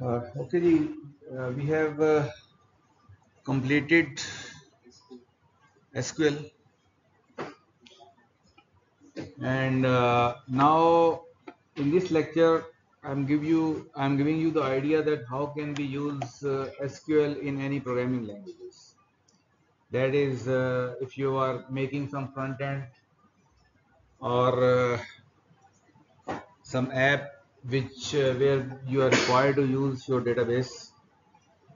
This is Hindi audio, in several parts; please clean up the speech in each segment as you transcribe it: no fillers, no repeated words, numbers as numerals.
Okay, we have completed SQL, and now in this lecture I'm giving you the idea that how can we use SQL in any programming languages. That is, if you are making some front end or some app which where you are required to use your database,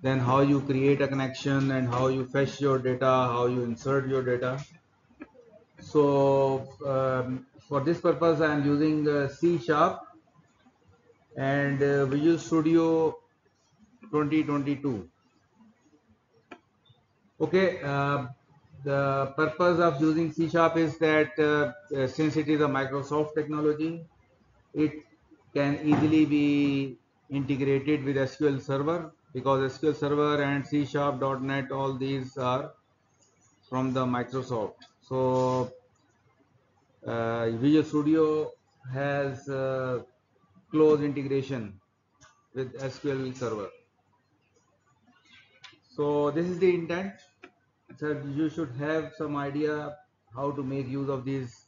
then how you create a connection and how you fetch your data, how you insert your data. So for this purpose, I am using C Sharp and Visual Studio 2022. Okay, the purpose of using C Sharp is that since it is a Microsoft technology, it can easily be integrated with SQL Server, because SQL Server and C Sharp, .NET, all these are from the Microsoft. So Visual Studio has close integration with SQL Server. So this is the intent. So you should have some idea how to make use of these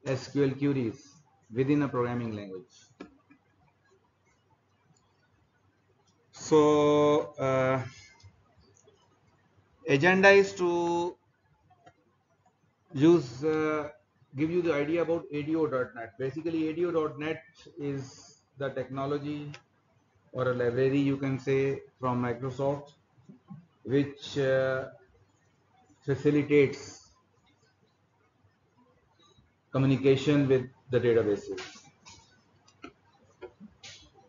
SQL queries within a programming language. So agenda is to use give you the idea about ADO.NET. Basically, ADO.NET is the technology or a library, you can say, from Microsoft, which facilitates communication with the databases.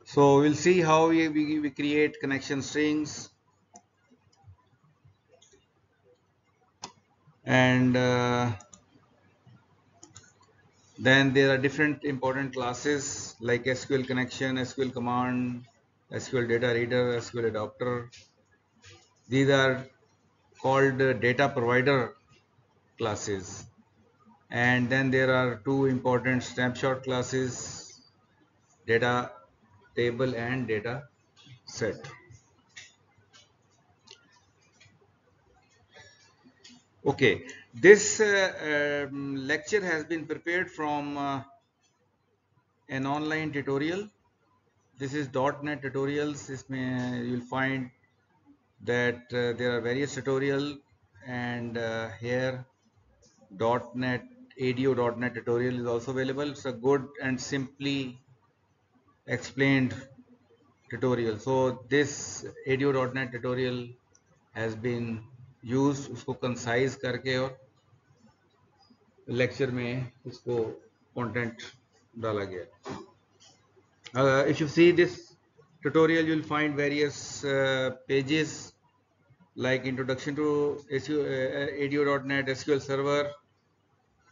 So we'll see how we create connection strings, and then there are different important classes like SQL connection, SQL command, SQL data reader, SQL adapter. These are called data provider classes. And then there are two important snapshot classes, data table and data set. Okay, this lecture has been prepared from an online tutorial. This is .NET tutorials. You'll find that there are various tutorials, and here .NET ADO.NET tutorial is also available. It's a good and simply explained tutorial. So this ADO.NET tutorial has been used, उसको concise करके और lecture में इसको content डाला गया. If you see this tutorial, you'll find various pages like introduction to ADO.NET, SQL Server,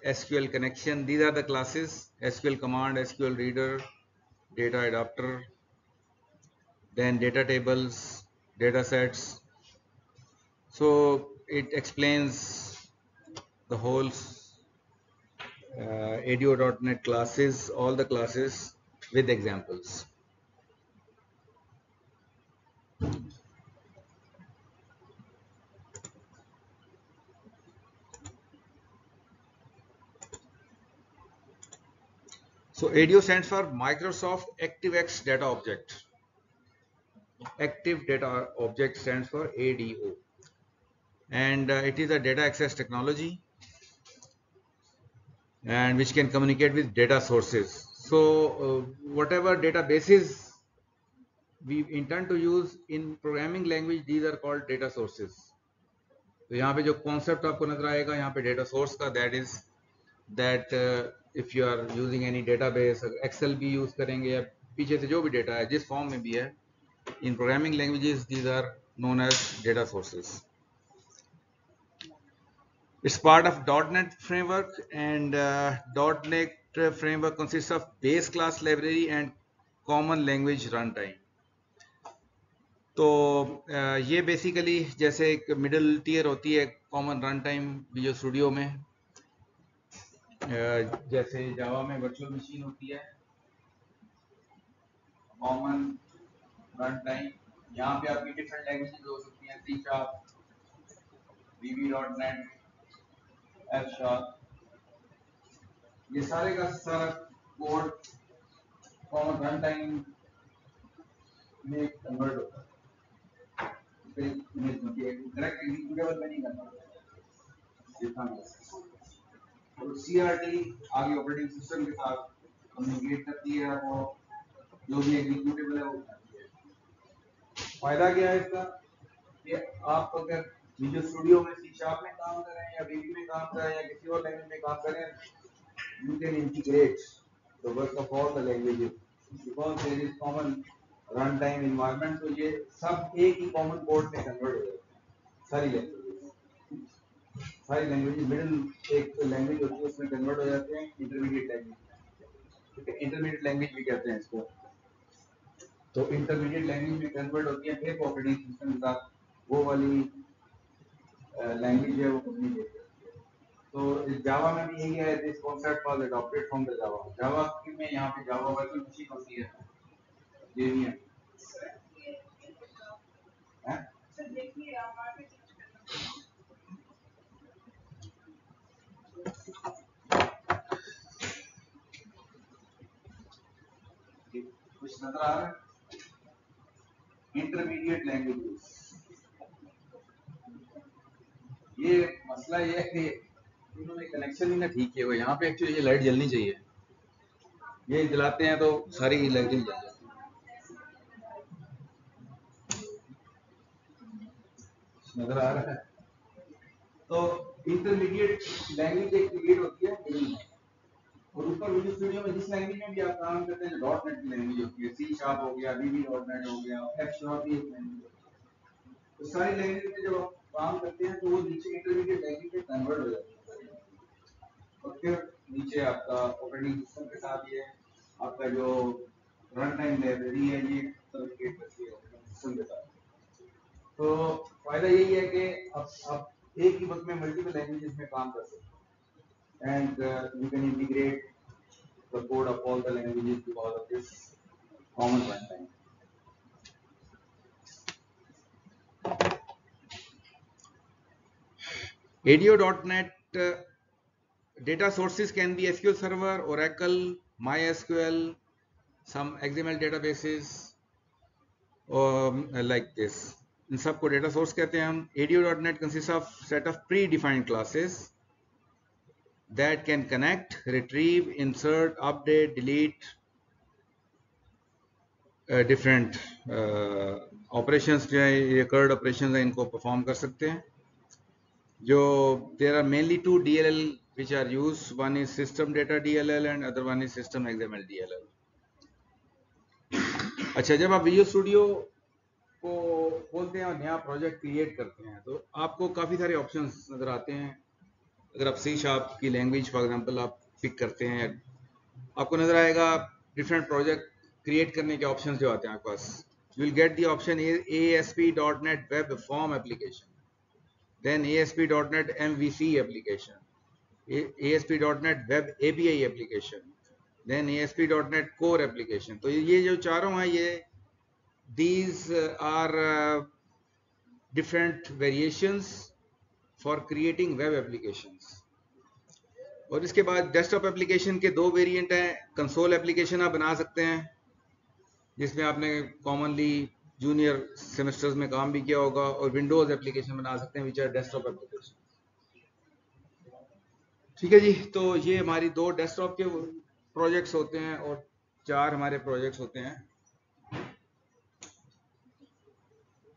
SQL connection. These are the classes: SQL command, SQL reader, data adapter, then data tables, data sets. So it explains the whole ADO.NET classes, all the classes with examples. So ADO stands for Microsoft ActiveX Data Object. Active Data Object stands for ADO. And it is a data access technology and which can communicate with data sources. So whatever databases we intend to use in programming language, these are called data sources. तो यहाँ पे जो concept आपको नजर आएगा यहाँ पे data source का, that is that if you are using any database, Excel भी use करेंगे या पीछे से जो भी data है जिस form में भी है, in programming languages these are known as data sources. It's part of .NET framework, and .NET framework consists of base class library and common language runtime. तो ये बेसिकली जैसे एक मिडिल टीयर होती है common run time visual studio में, जैसे जावा में वर्चुअल मशीन होती है, कॉमन रन टाइम, यहाँ पे आपकी डिफरेंट लैंग्वेजेस हो सकती हैं, C#, VB.NET, F#, ये सारे का सारा कोड कॉमन रन टाइम में कन्वर्ट होता है, करेक्ट एग्जीक्यूटेबल में नहीं कन्वर्ट होता। तो CRT आगे ऑपरेटिंग सिस्टम के साथ कम्युनिकेट करती है, वो जो भी एग्जीक्यूटेबल है वो करती है। फायदा क्या है इसका कि आप अगर विजुअल स्टूडियो में C# में काम कर रहे हैं या VB में काम कर रहे हैं या किसी और लैंग्वेज में काम कर रहे हैं, you can integrate the work of all the languages because there is common runtime environment, तो ये सब एक ही कॉमन कोड में कन्वर्ट हो जाते हैं। सारी लैंग्वेज मिडिल एक लैंग्वेज होती है उसमें कन्वर्ट हो जाते हैं इंटरमीडिएट लैंग्वेज, ठीक है, इंटरमीडिएट लैंग्वेज भी कहते हैं इसको। तो इंटरमीडिएट लैंग्वेज में कन्वर्ट होती है, फिर ऑपरेटिंग सिस्टम के साथ वो वाली लैंग्वेज है वो कम्युनिकेट करती है। तो जावा में भी यही है, this concept was adopted from the Java. Java में यहाँ पे जावा वर्चुअल मशीन होती है, जेवीएम है। कुछ नजर आ रहा है? इंटरमीडिएट लैंग्वेजेस, ये मसला ये है कि इन्होंने कनेक्शन ही ना ठीक किया हुआ। यहाँ पे एक्चुअली ये लाइट जलनी चाहिए, ये जलाते हैं तो सारी लाइटें जल जाती हैं। नजर आ रहा है? तो इंटरमीडिएट लैंग्वेज एक क्रिएट होती है मिडिल में, और ऊपर विजुअल स्टूडियो में जिस लैंग्वेज में भी आप काम करते हैं, .NET की लैंग्वेज होती है, C# हो गया, VB.NET हो गया, F# भी एक लैंग्वेज होती है। तो सारी लैंग्वेज में जब आप काम करते हैं तो वो नीचे इंटरमीडिएट लैंग्वेज में कन्वर्ट हो जाती है, और फिर नीचे आपका ऑपरेटिंग सिस्टम के साथ ये आपका जो रन टाइम लाइब्रेरी है ये कम्युनिकेट करती है ऑपरेटिंग सिस्टम के साथ। तो फायदा यही है कि आप एक ही वक्त में मल्टीपल लैंग्वेजेस में काम कर सकते हैं, and you can integrate the code of all the languages because of this common runtime. ADO.NET data sources can be SQL Server, Oracle, MySQL, some XML databases, like this. इन सब को data source कहते हैं हम. ADO.NET consists of set of predefined classes that can connect, retrieve, insert, update, delete different operations जो है, recurred operations है, इनको perform कर सकते हैं. जो there are mainly two DLL which are used. One is system data DLL and other one is system XML DLL. अच्छा, जब आप विजुअल स्टूडियो को खोलते हैं और नया प्रोजेक्ट क्रिएट करते हैं तो आपको काफ़ी सारे ऑप्शंस नज़र आते हैं. अगर आप C# की लैंग्वेज फॉर एग्जांपल आप पिक करते हैं, आपको नज़र आएगा डिफरेंट प्रोजेक्ट क्रिएट करने के ऑप्शंस जो आते हैं आपके पास. You will get the option ASP.NET web form application, then ASP.NET MVC application, ASP.NET Web API application, then ASP.NET Core application. तो ये जो चारों हैं ये these are different variations for creating web applications. और इसके बाद डेस्कटॉप एप्लीकेशन के दो वेरिएंट हैं. कंसोल एप्लीकेशन आप बना सकते हैं जिसमें आपने कॉमनली जूनियर सेमेस्टर्स में काम भी किया होगा, और विंडोज एप्लीकेशन बना सकते हैं विच आर डेस्कटॉप एप्लीकेशन. ठीक है जी, तो ये हमारी दो डेस्कटॉप के प्रोजेक्ट्स होते हैं और 4 हमारे प्रोजेक्ट्स होते हैं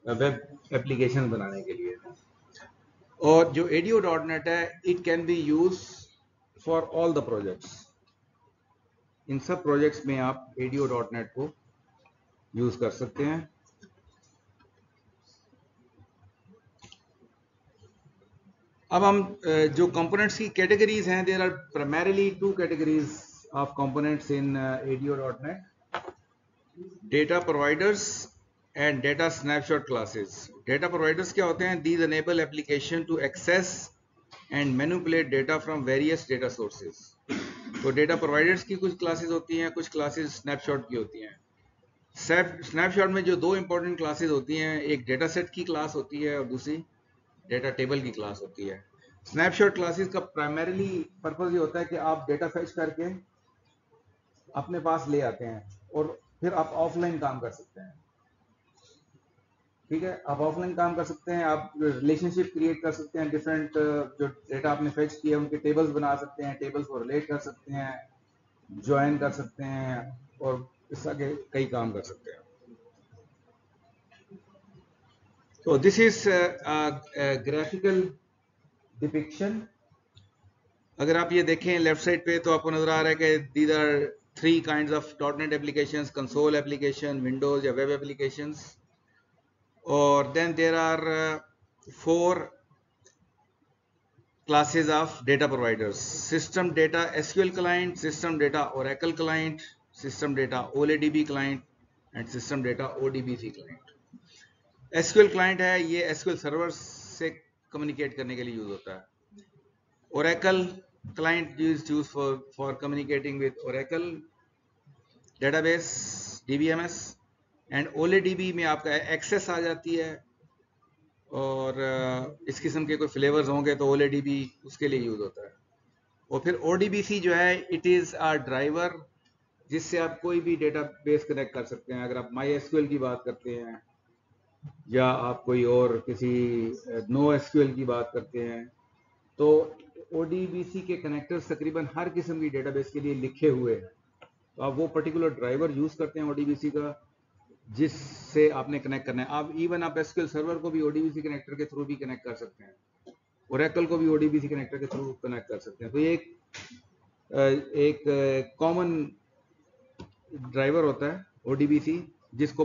वेब एप्लीकेशन बनाने के लिए. और जो ADO.NET है it can be use for all the projects. इन सब प्रोजेक्ट्स में आप ADO.NET को यूज कर सकते हैं. अब हम जो कंपोनेंट्स की कैटेगरीज हैं, there are primarily 2 categories of components in ADO.NET: data providers and data snapshot classes. Data providers क्या होते हैं? These enable application to access and manipulate data from various data sources. तो डेटा प्रोवाइडर्स की कुछ क्लासेस होती हैं, कुछ क्लासेस स्नैपशॉट की होती हैं. स्नैपशॉट में जो दो इंपॉर्टेंट क्लासेस होती हैं, एक डेटा सेट की क्लास होती है और दूसरी डेटा टेबल की क्लास होती है। स्नैपशॉट क्लासेस का प्राइमरीली पर्पस ये होता है कि आप डेटा फेच करके अपने पास ले आते हैं और फिर आप ऑफलाइन काम कर सकते हैं। ठीक है, आप ऑफलाइन काम कर सकते हैं, आप रिलेशनशिप क्रिएट कर सकते हैं, डिफरेंट जो डेटा आपने फेच किया उनके टेबल्स बना सकते हैं, टेबल्स को रिलेट कर सकते हैं, ज्वाइन कर सकते हैं और इस तरह के कई काम कर सकते हैं। तो दिस इज ग्राफिकल डिपिक्शन। अगर आप ये देखें लेफ्ट साइड पे तो आपको नजर आ रहा है कि these are 3 kinds of .NET applications, console application, Windows या वेब एप्लीकेशंस, और then there are 4 classes of data providers: system data SQL client, system data Oracle client, system data OLEDB client and system data ODBC client. SQL client है, ये SQL server से communicate करने के लिए यूज होता है। Oracle client is used for communicating with Oracle database DBMS, and OLEDB में आपका एक्सेस आ जाती है और इस किस्म के कोई फ्लेवर्स होंगे तो OLEDB उसके लिए यूज होता है। और फिर ODBC जो है, इट इज अ ड्राइवर जिससे आप कोई भी डेटाबेस कनेक्ट कर सकते हैं। अगर आप MySQL की बात करते हैं या आप कोई और किसी NoSQL की बात करते हैं, तो ODBC के कनेक्टर्स तकरीबन हर किस्म की डेटाबेस के लिए लिखे हुए हैं। तो आप वो पर्टिकुलर ड्राइवर यूज करते हैं ODBC का, जिससे आपने कनेक्ट करना है। आप इवन आप SQL सर्वर को भी ODBC कनेक्टर के थ्रू भी कनेक्ट कर सकते हैं, Oracle को भी ODBC कनेक्टर के थ्रू कनेक्ट कर सकते हैं। तो ये एक कॉमन ड्राइवर होता है ODBC, जिसको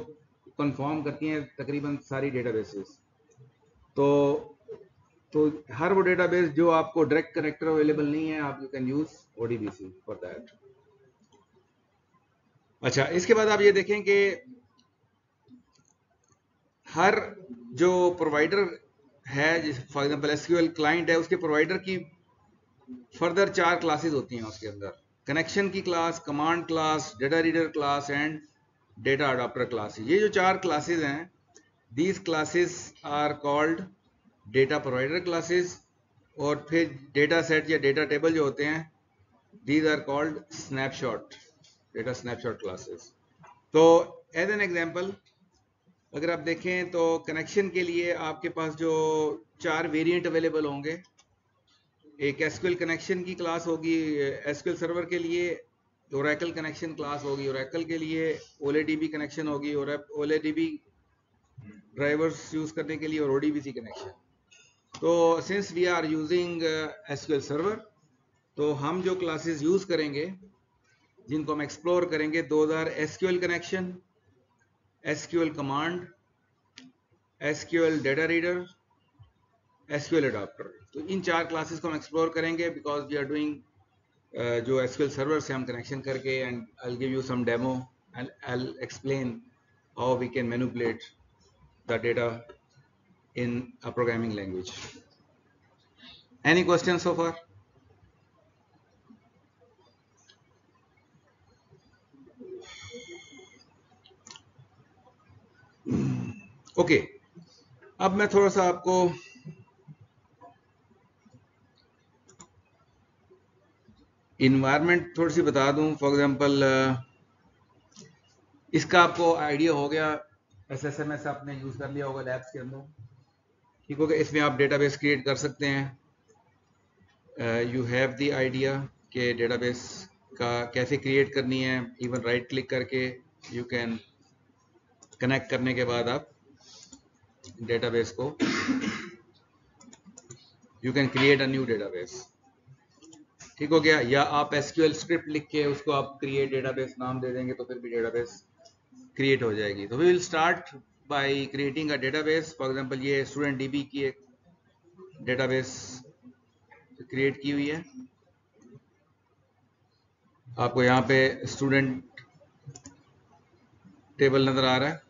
कंफर्म करती हैं तकरीबन सारी डेटाबेसेस। तो हर वो डेटाबेस जो आपको डायरेक्ट कनेक्टर अवेलेबल नहीं है, आप you can use ODBC for that. अच्छा, इसके बाद आप ये देखें कि हर जो प्रोवाइडर है, फॉर एग्जांपल SQL क्लाइंट है, उसके प्रोवाइडर की फर्दर 4 क्लासेस होती हैं उसके अंदर: कनेक्शन की class, command class, data reader class and data adapter class. ये जो 4 क्लासेस हैं, these classes are called data provider classes. और फिर डेटा सेट या डेटा टेबल जो होते हैं, these are called snapshot, data snapshot classes. तो एज एन एग्जांपल अगर आप देखें तो कनेक्शन के लिए आपके पास जो 4 वेरिएंट अवेलेबल होंगे, एक SQL कनेक्शन की क्लास होगी SQL सर्वर के लिए, Oracle कनेक्शन क्लास होगी Oracle के लिए, OLEDB कनेक्शन होगी और OLEDB ड्राइवर्स यूज करने के लिए, और ODBC कनेक्शन। तो since we are using SQL server, तो हम जो क्लासेस यूज करेंगे, जिनको हम एक्सप्लोर करेंगे, those are SQL connection, SQL command, SQL data reader, SQL adapter. तो इन 4 क्लासेस को हम एक्सप्लोर करेंगे बिकॉज वी आर डूइंग जो SQL सर्वर से हम कनेक्शन करके, and I will give you some demo and I will explain how we can manipulate the data in a programming language. Any questions so far? Okay, अब मैं थोड़ा सा आपको इन्वायरमेंट थोड़ी सी बता दूं। फॉर एग्जांपल इसका आपको आइडिया हो गया, SSMS आपने यूज कर लिया होगा लैब्स के अंदर, ठीक हो गया। इसमें आप डेटाबेस क्रिएट कर सकते हैं। यू हैव द आइडिया कि डेटाबेस का कैसे क्रिएट करनी है। इवन राइट क्लिक करके यू कैन कनेक्ट करने के बाद आप डेटाबेस को you can create a new database, ठीक हो गया। या आप SQL स्क्रिप्ट लिख के उसको आप क्रिएट डेटाबेस नाम दे देंगे तो फिर भी डेटाबेस क्रिएट हो जाएगी। तो we will start by creating a database. For example ये स्टूडेंट DB की एक डेटाबेस क्रिएट की हुई है। आपको यहाँ पे स्टूडेंट टेबल नजर आ रहा है।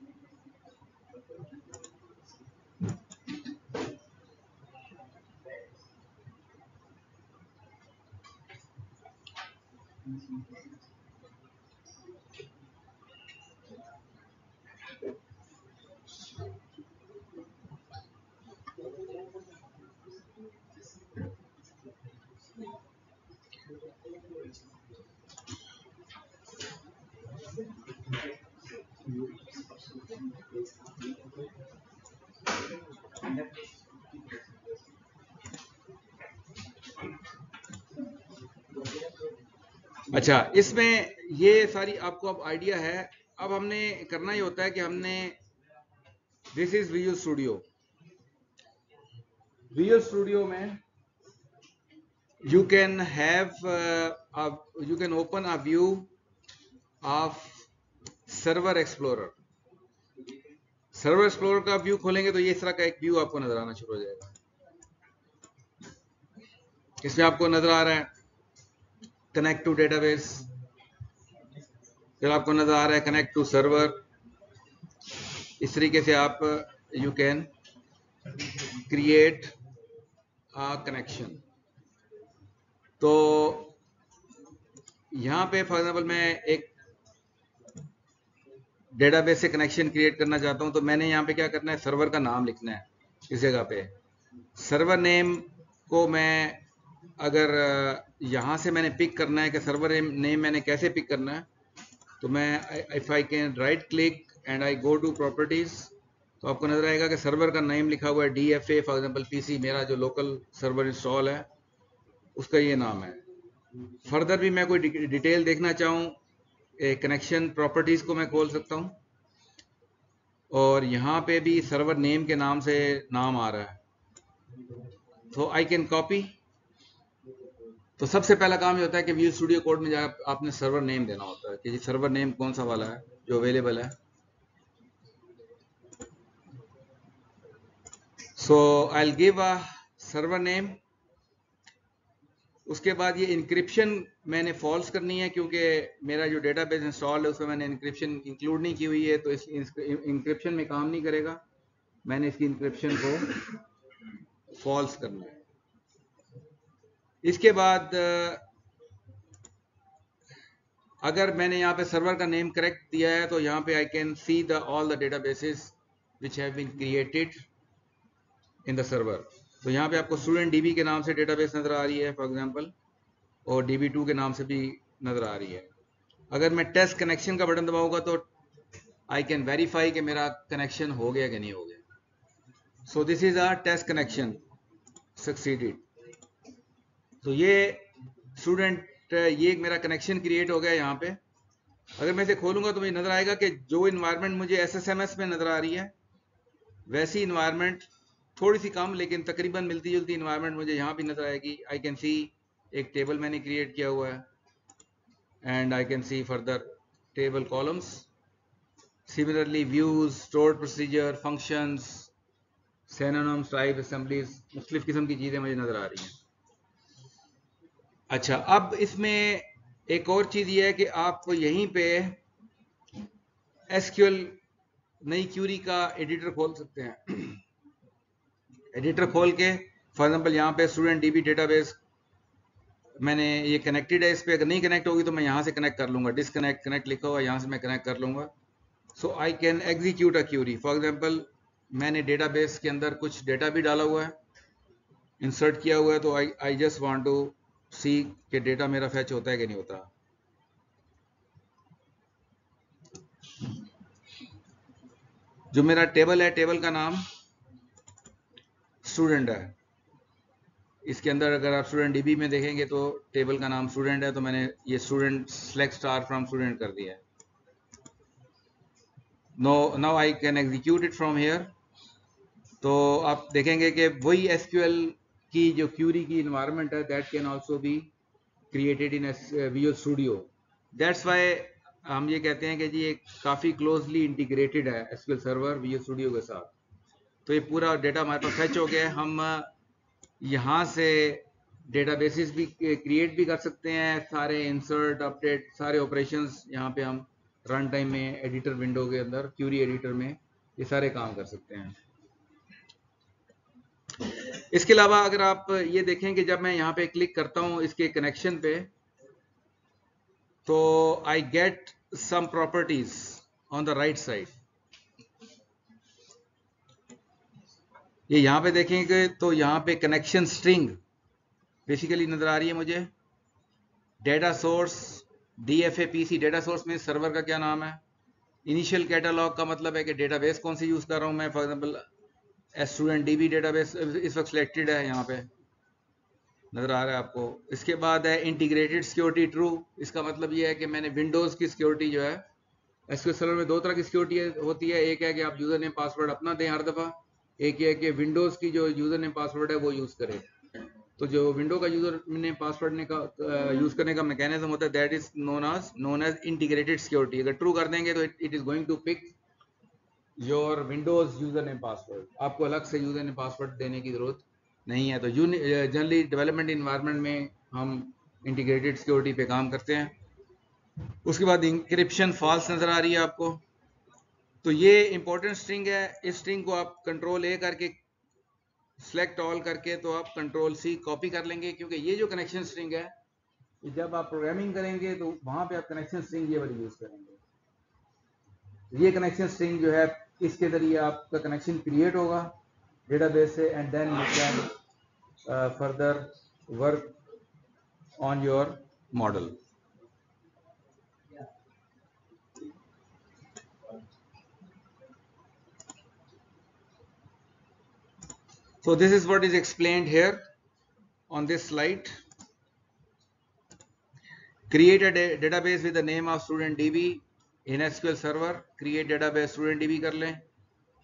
अच्छा, इसमें ये सारी आपको अब आइडिया है। अब हमने करना ही होता है कि हमने this is visual studio. Visual studio में you can have you can open a view of server explorer. Server explorer का व्यू खोलेंगे तो ये इस तरह का एक व्यू आपको नजर आना शुरू हो जाएगा। इसमें आपको नजर आ रहा है कनेक्ट टू डेटाबेस, फिर आपको नजर आ रहा है कनेक्ट टू सर्वर। इस तरीके से आप you can create a connection. तो यहां पे फॉर एग्जांपल मैं एक डेटाबेस से कनेक्शन क्रिएट करना चाहता हूं, तो मैंने यहाँ पे क्या करना है, सर्वर का नाम लिखना है इस जगह पे। सर्वर नेम को मैं अगर यहाँ से मैंने पिक करना है कि सर्वर नेम मैंने कैसे पिक करना है, तो मैं if I can right click and I go to properties, तो आपको नजर आएगा कि सर्वर का नेम लिखा हुआ है DFA फॉर एग्जांपल PC, मेरा जो लोकल सर्वर इंस्टॉल है उसका ये नाम है। फर्दर भी मैं कोई डिटेल देखना चाहूँ, कनेक्शन प्रॉपर्टीज को मैं खोल सकता हूँ और यहाँ पे भी सर्वर नेम के नाम से नाम आ रहा है, तो आई कैन कॉपी। तो सबसे पहला काम ये होता है कि विजुअल स्टूडियो कोड में जाकर आपने सर्वर नेम देना होता है कि जी सर्वर नेम कौन सा वाला है जो अवेलेबल है। So I will give a server name. उसके बाद ये इंक्रिप्शन मैंने फॉल्स करनी है क्योंकि मेरा जो डेटाबेस इंस्टॉल है उसमें मैंने इंक्रिप्शन इंक्लूड नहीं की हुई है, तो इस इंक्रिप्शन में काम नहीं करेगा। मैंने इसकी इंक्रिप्शन को फॉल्स करना है। इसके बाद अगर मैंने यहाँ पे सर्वर का नेम करेक्ट दिया है तो यहाँ पे I can see the all the databases which have been created in the server. तो यहाँ पे आपको स्टूडेंट DB के नाम से डेटाबेस नजर आ रही है फॉर एग्जांपल, और DB2 के नाम से भी नजर आ रही है। अगर मैं टेस्ट कनेक्शन का बटन दबाऊंगा तो आई कैन वेरीफाई कि मेरा कनेक्शन हो गया कि नहीं हो गया। So this is a test connection succeeded. तो ये स्टूडेंट ये मेरा कनेक्शन क्रिएट हो गया यहाँ पे। अगर मैं इसे खोलूंगा तो मुझे नजर आएगा कि जो इन्वायरमेंट मुझे SSMS में नजर आ रही है वैसी इन्वायरमेंट, थोड़ी सी कम लेकिन तकरीबन मिलती जुलती इन्वायरमेंट मुझे यहाँ भी नजर आएगी। आई कैन सी एक टेबल मैंने क्रिएट किया हुआ है and I can C further table columns, similarly views, stored procedure, functions, synonyms, type, assemblies, मुख्तलिफ किस्म की चीजें मुझे नजर आ रही हैं। अच्छा, अब इसमें एक और चीज ये है कि आप यहीं पे SQL नई क्यूरी का एडिटर खोल सकते हैं। एडिटर खोल के फॉर एग्जांपल यहाँ पे स्टूडेंट DB डेटाबेस मैंने ये कनेक्टेड है, इस पे अगर नहीं कनेक्ट होगी तो मैं यहाँ से कनेक्ट कर लूंगा, डिसकनेक्ट कनेक्ट लिखा हुआ यहाँ से मैं कनेक्ट कर लूंगा। So I can execute a query. For example मैंने डेटाबेस के अंदर कुछ डेटा भी डाला हुआ है, इंसर्ट किया हुआ है, तो आई जस्ट वांट टू सी कि डेटा मेरा फैच होता है कि नहीं होता। जो मेरा टेबल है, टेबल का नाम स्टूडेंट है। इसके अंदर अगर आप स्टूडेंट DB में देखेंगे तो टेबल का नाम स्टूडेंट है, तो मैंने ये student select star from student कर दिया है। Now I can execute it from here. तो आप देखेंगे कि वही SQL की जो क्यूरी की इन्वायरमेंट है that can also be created in visual studio. That's why हम ये कहते हैं कि जी ये काफी क्लोजली इंटीग्रेटेड है SQL सर्वर विजुअल स्टूडियो के साथ। तो ये पूरा डेटा हमारे पास फेच हो गया है। हम यहाँ से डेटाबेसेस भी क्रिएट भी कर सकते हैं, सारे इंसर्ट अपडेट सारे ऑपरेशंस यहाँ पे हम रन टाइम में एडिटर विंडो के अंदर क्यूरी एडिटर में ये सारे काम कर सकते हैं। इसके अलावा अगर आप ये देखें कि जब मैं यहाँ पे क्लिक करता हूँ इसके कनेक्शन पे, तो I get some properties on the right side. ये यहाँ पे देखेंगे तो यहाँ पे कनेक्शन स्ट्रिंग बेसिकली नजर आ रही है मुझे। Data source DFA-PC, data source में सर्वर का क्या नाम है। इनिशियल कैटलॉग का मतलब है कि डेटाबेस कौन सी यूज कर रहा हूं मैं, for example student DB database इस वक्त सिलेक्टेड है, यहाँ पे नजर आ रहा है आपको। इसके बाद है इंटीग्रेटेड सिक्योरिटी ट्रू, इसका मतलब ये है कि मैंने विंडोज की सिक्योरिटी जो है, एसक्यूएल सर्वर में दो तरह की सिक्योरिटी होती है, एक है कि आप यूजर नेम पासवर्ड अपना दें हर दफा, एक है कि विंडोज की जो यूजर नेम पासवर्ड है वो यूज करें। तो जो विंडो का यूजर नेम पासवर्ड ने का यूज करने का मैकेनिज्म होता है, that is known as integrated security. अगर ट्रू कर देंगे तो it is going to pick your Windows user name password, आपको अलग से यूजर नेम पासवर्ड देने की जरूरत नहीं है। तो जनरली डेवलपमेंट इन्वायरमेंट में हम इंटीग्रेटेड सिक्योरिटी पे काम करते हैं। उसके बाद इंक्रिप्शन फॉल्स नजर आ रही है आपको, तो ये इंपॉर्टेंट स्ट्रिंग है। इस स्ट्रिंग को आप कंट्रोल A करके सिलेक्ट ऑल करके तो आप कंट्रोल C कॉपी कर लेंगे, क्योंकि ये जो कनेक्शन स्ट्रिंग है, जब आप प्रोग्रामिंग करेंगे तो वहां पे आप कनेक्शन स्ट्रिंग ये वाली यूज करेंगे। ये कनेक्शन स्ट्रिंग जो है, इसके जरिए आपका कनेक्शन क्रिएट होगा डेटाबेस से, and then you can further work on your model. So this is what is explained here on this slide. Create a database with the name of student DB in SQL Server. Create database student DB कर लें.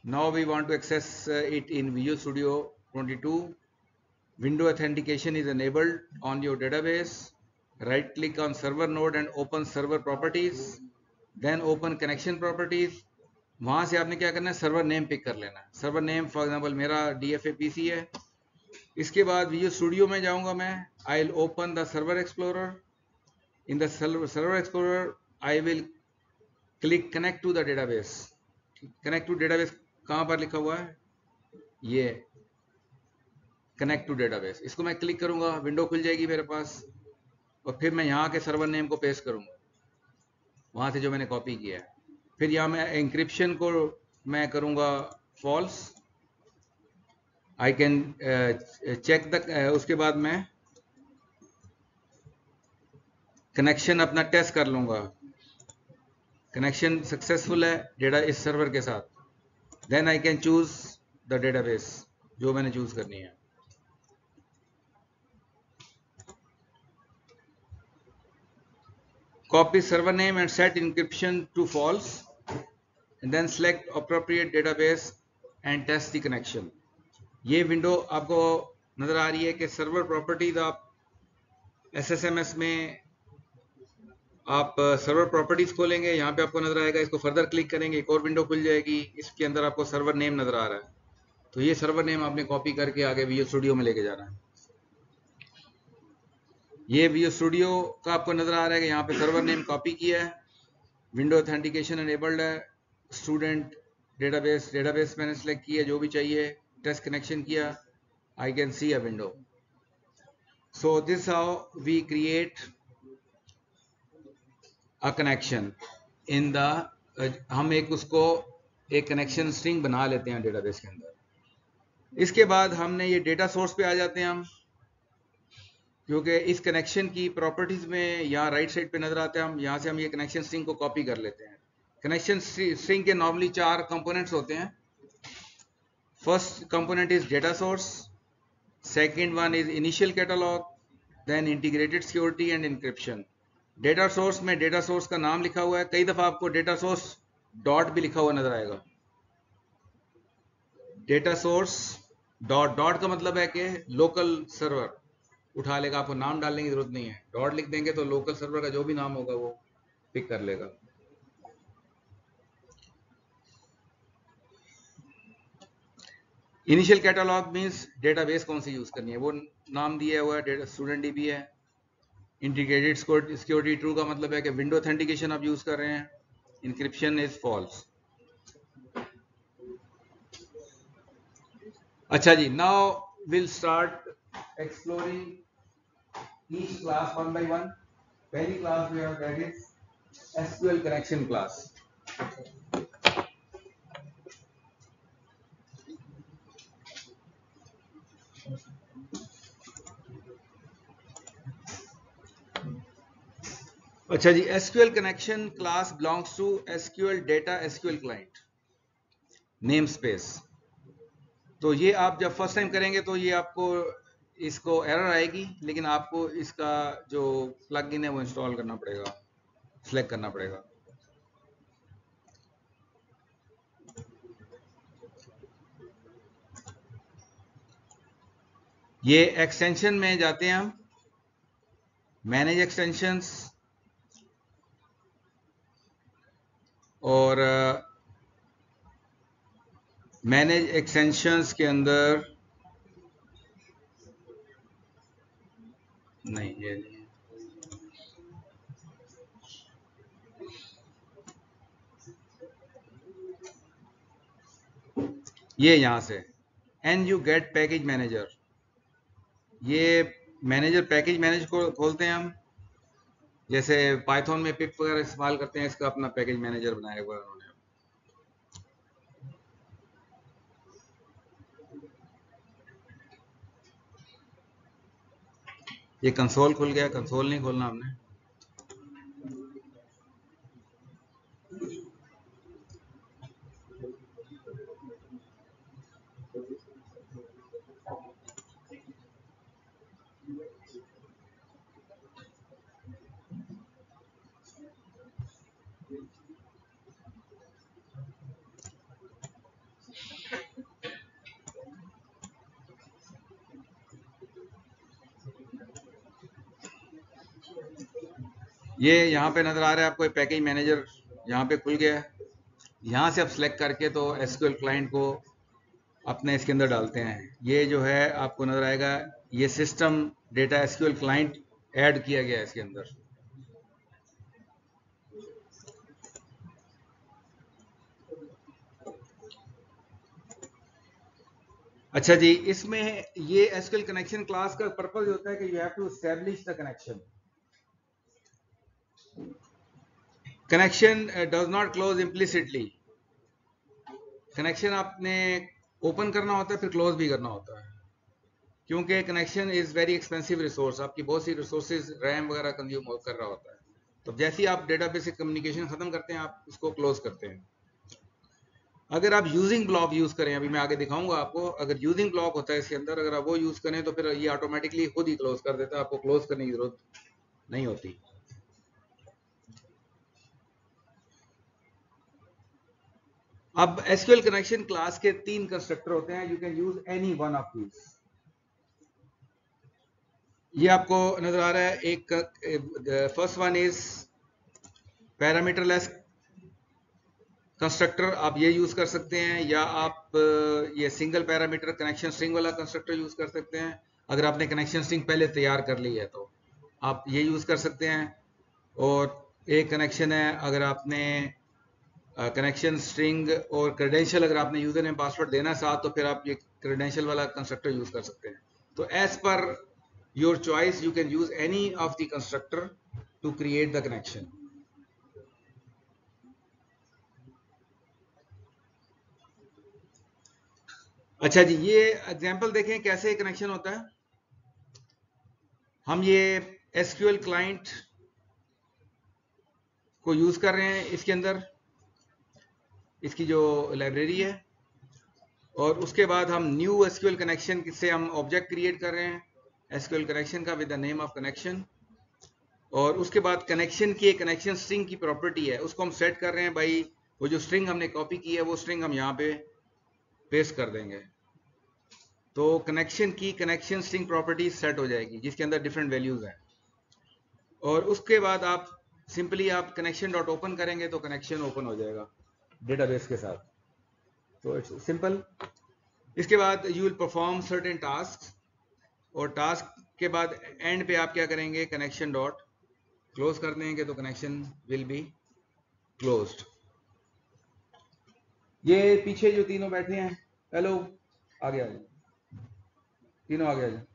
Now we want to access it in Visual Studio 22. Window authentication is enabled on your database. Right click on server node and open server properties. Then open connection properties. वहां से आपने क्या करना है, सर्वर नेम पिक कर लेना है। सर्वर नेम फॉर एग्जांपल मेरा DFA-PC है। इसके बाद विजुअल स्टूडियो में जाऊंगा मैं, I will open the server explorer. In the server explorer I will click connect to the database. Connect to database कहां पर लिखा हुआ है, ये कनेक्ट टू डेटाबेस, इसको मैं क्लिक करूंगा, विंडो खुल जाएगी मेरे पास, और फिर मैं यहाँ के सर्वर नेम को पेस्ट करूंगा वहां से जो मैंने कॉपी किया है। फिर यहाँ मैं इंक्रिप्शन को मैं करूंगा false, I can check the, उसके बाद मैं कनेक्शन अपना टेस्ट कर लूंगा, कनेक्शन सक्सेसफुल है डेटा इस सर्वर के साथ। Then I can choose the database जो मैंने चूज करनी है। Copy server name and set encryption to false, and then select appropriate database and test the connection. ये विंडो आपको नजर आ रही है कि सर्वर प्रॉपर्टीज आप SSMS में आप सर्वर प्रॉपर्टीज खोलेंगे, यहाँ पे आपको नजर आएगा, इसको फर्दर क्लिक करेंगे एक और विंडो खुल जाएगी, इसके अंदर आपको सर्वर नेम नजर आ रहा है। तो ये सर्वर नेम आपने कॉपी करके आगे विजुअल स्टूडियो में लेके जाना है। ये विजुअल स्टूडियो का आपको नजर आ रहा है कि यहाँ पे सर्वर नेम कॉपी किया है, विंडो ऑथेंटिकेशन एनेबल्ड है, स्टूडेंट डेटाबेस मैंने सेलेक्ट किया जो भी चाहिए, टेस्ट कनेक्शन किया, I can see a window. So this how we create a connection in the, हम उसको एक कनेक्शन स्ट्रिंग बना लेते हैं डेटाबेस के अंदर। इसके बाद हमने ये डेटा सोर्स पे आ जाते हैं हम, क्योंकि इस कनेक्शन की प्रॉपर्टीज में यहाँ राइट साइड पे नजर आते हैं, हम यहाँ से हम ये कनेक्शन स्ट्रिंग को कॉपी कर लेते हैं। कनेक्शन स्ट्रिंग के नॉर्मली 4 कंपोनेंट्स होते हैं। First component is data source, second one is initial catalog, then integrated security and encryption. Data source में डेटा सोर्स का नाम लिखा हुआ है, कई दफा आपको डेटा सोर्स डॉट भी लिखा हुआ नजर आएगा। डेटा सोर्स डॉट, डॉट का मतलब है कि लोकल सर्वर उठा लेगा, आपको नाम डालने की जरूरत नहीं है, डॉट लिख देंगे तो लोकल सर्वर का जो भी नाम होगा वो पिक कर लेगा। इनिशियल कैटलॉग मींस डेटाबेस कौन सी यूज करनी है वो नाम दिया हुआ है, स्टूडेंट DB है। इंटीग्रेटेड सिक्योरिटी ट्रू का मतलब है कि विंडो ऑथेंटिकेशन आप यूज कर रहे हैं, इंक्रिप्शन इज फॉल्स। अच्छा जी, now will start exploring each class one by one. पहली क्लास में that is SQL connection class. अच्छा जी, SQL connection class belongs to SQL data SQL client namespace. तो ये आप जब फर्स्ट टाइम करेंगे तो ये आपको इसको एरर आएगी, लेकिन आपको इसका जो प्लगइन है वो इंस्टॉल करना पड़ेगा, सिलेक्ट करना पड़ेगा। ये एक्सटेंशन में जाते हैं हम, मैनेज एक्सटेंशंस, और मैनेज एक्सटेंशंस के अंदर नहीं, ये नहीं, ये यहां से and you get package manager, ये मैनेजर पैकेज मैनेज को खोलते हैं हम। जैसे पाइथन में पिप वगैरह इस्तेमाल करते हैं, इसका अपना पैकेज मैनेजर बनाया हुआ है उन्होंने। ये कंसोल खुल गया, कंसोल नहीं खोलना हमने। ये यहाँ पे नजर आ रहा है आपको पैकेज मैनेजर, यहाँ पे खुल गया है। यहाँ से आप सिलेक्ट करके तो एसक्यूएल क्लाइंट को अपने इसके अंदर डालते हैं। ये जो है आपको नजर आएगा, ये system data SQL client add किया गया है इसके अंदर। अच्छा जी, इसमें ये एसक्यूएल कनेक्शन क्लास का पर्पस होता है कि you have to establish the connection. Connection does not close implicitly. Connection आपने ओपन करना होता है, फिर क्लोज भी करना होता है, क्योंकि connection is very expensive resource, आपकी बहुत सी रिसोर्सेज रैम वगैरह कंज्यूम कर रहा होता है। तो जैसे ही आप डेटाबेस से कम्युनिकेशन खत्म करते हैं, आप उसको क्लोज करते हैं। अगर आप यूजिंग ब्लॉक यूज करें, अभी मैं आगे दिखाऊंगा आपको, अगर यूजिंग ब्लॉक होता है इसके अंदर, अगर आप वो यूज करें तो फिर ये ऑटोमेटिकली खुद ही क्लोज कर देता है, आपको क्लोज करने की जरूरत नहीं होती। अब एसक्यूएल कनेक्शन क्लास के 3 कंस्ट्रक्टर होते हैं, you can use any one of these. ये आपको नजर आ रहा है, एक फर्स्ट वन इज पैरामीटरलेस कंस्ट्रक्टर, आप ये यूज कर सकते हैं, या आप ये सिंगल पैरामीटर कनेक्शन स्ट्रिंग वाला कंस्ट्रक्टर यूज कर सकते हैं। अगर आपने कनेक्शन स्ट्रिंग पहले तैयार कर ली है तो आप ये यूज कर सकते हैं। और एक कनेक्शन है, अगर आपने कनेक्शन स्ट्रिंग और क्रेडेंशियल, अगर आपने यूजर नेम पासवर्ड देना है साथ, तो फिर आप ये क्रेडेंशियल वाला कंस्ट्रक्टर यूज कर सकते हैं। तो as per your choice you can use any of the constructor to create the connection. अच्छा जी, ये एग्जांपल देखें कैसे कनेक्शन होता है। हम ये एसक्यूएल क्लाइंट को यूज कर रहे हैं, इसके अंदर इसकी जो लाइब्रेरी है, और उसके बाद हम न्यू एसक्यूएल कनेक्शन से हम ऑब्जेक्ट क्रिएट कर रहे हैं, एसक्यूएल कनेक्शन का with the name of connection. और उसके बाद कनेक्शन की एक कनेक्शन स्ट्रिंग की प्रॉपर्टी है, उसको हम सेट कर रहे हैं। भाई वो जो स्ट्रिंग हमने कॉपी की है, वो स्ट्रिंग हम यहाँ पे पेस्ट कर देंगे, तो कनेक्शन की कनेक्शन स्ट्रिंग प्रॉपर्टी सेट हो जाएगी, जिसके अंदर डिफरेंट वैल्यूज हैं। और उसके बाद आप सिंपली आप कनेक्शन डॉट ओपन करेंगे तो कनेक्शन ओपन हो जाएगा डेटाबेस के साथ। तो इट्स सिंपल। इसके बाद you will perform certain task, और टास्क के बाद एंड पे आप क्या करेंगे, कनेक्शन डॉट क्लोज कर देंगे, तो कनेक्शन विल बी क्लोज्ड। ये पीछे जो तीनों बैठे हैं, हेलो, आगे आ जाओ, तीनों आगे आ जाओ।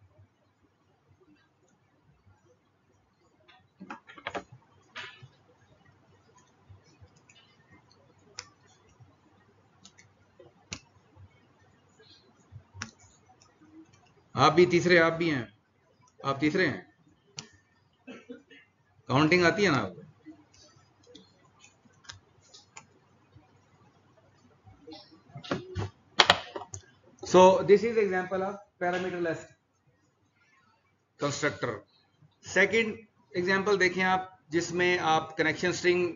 आप भी तीसरे, आप भी हैं, आप तीसरे हैं। काउंटिंग आती है ना आपको? So this is example of parameterless constructor. Second example देखें आप, जिसमें आप कनेक्शन स्ट्रिंग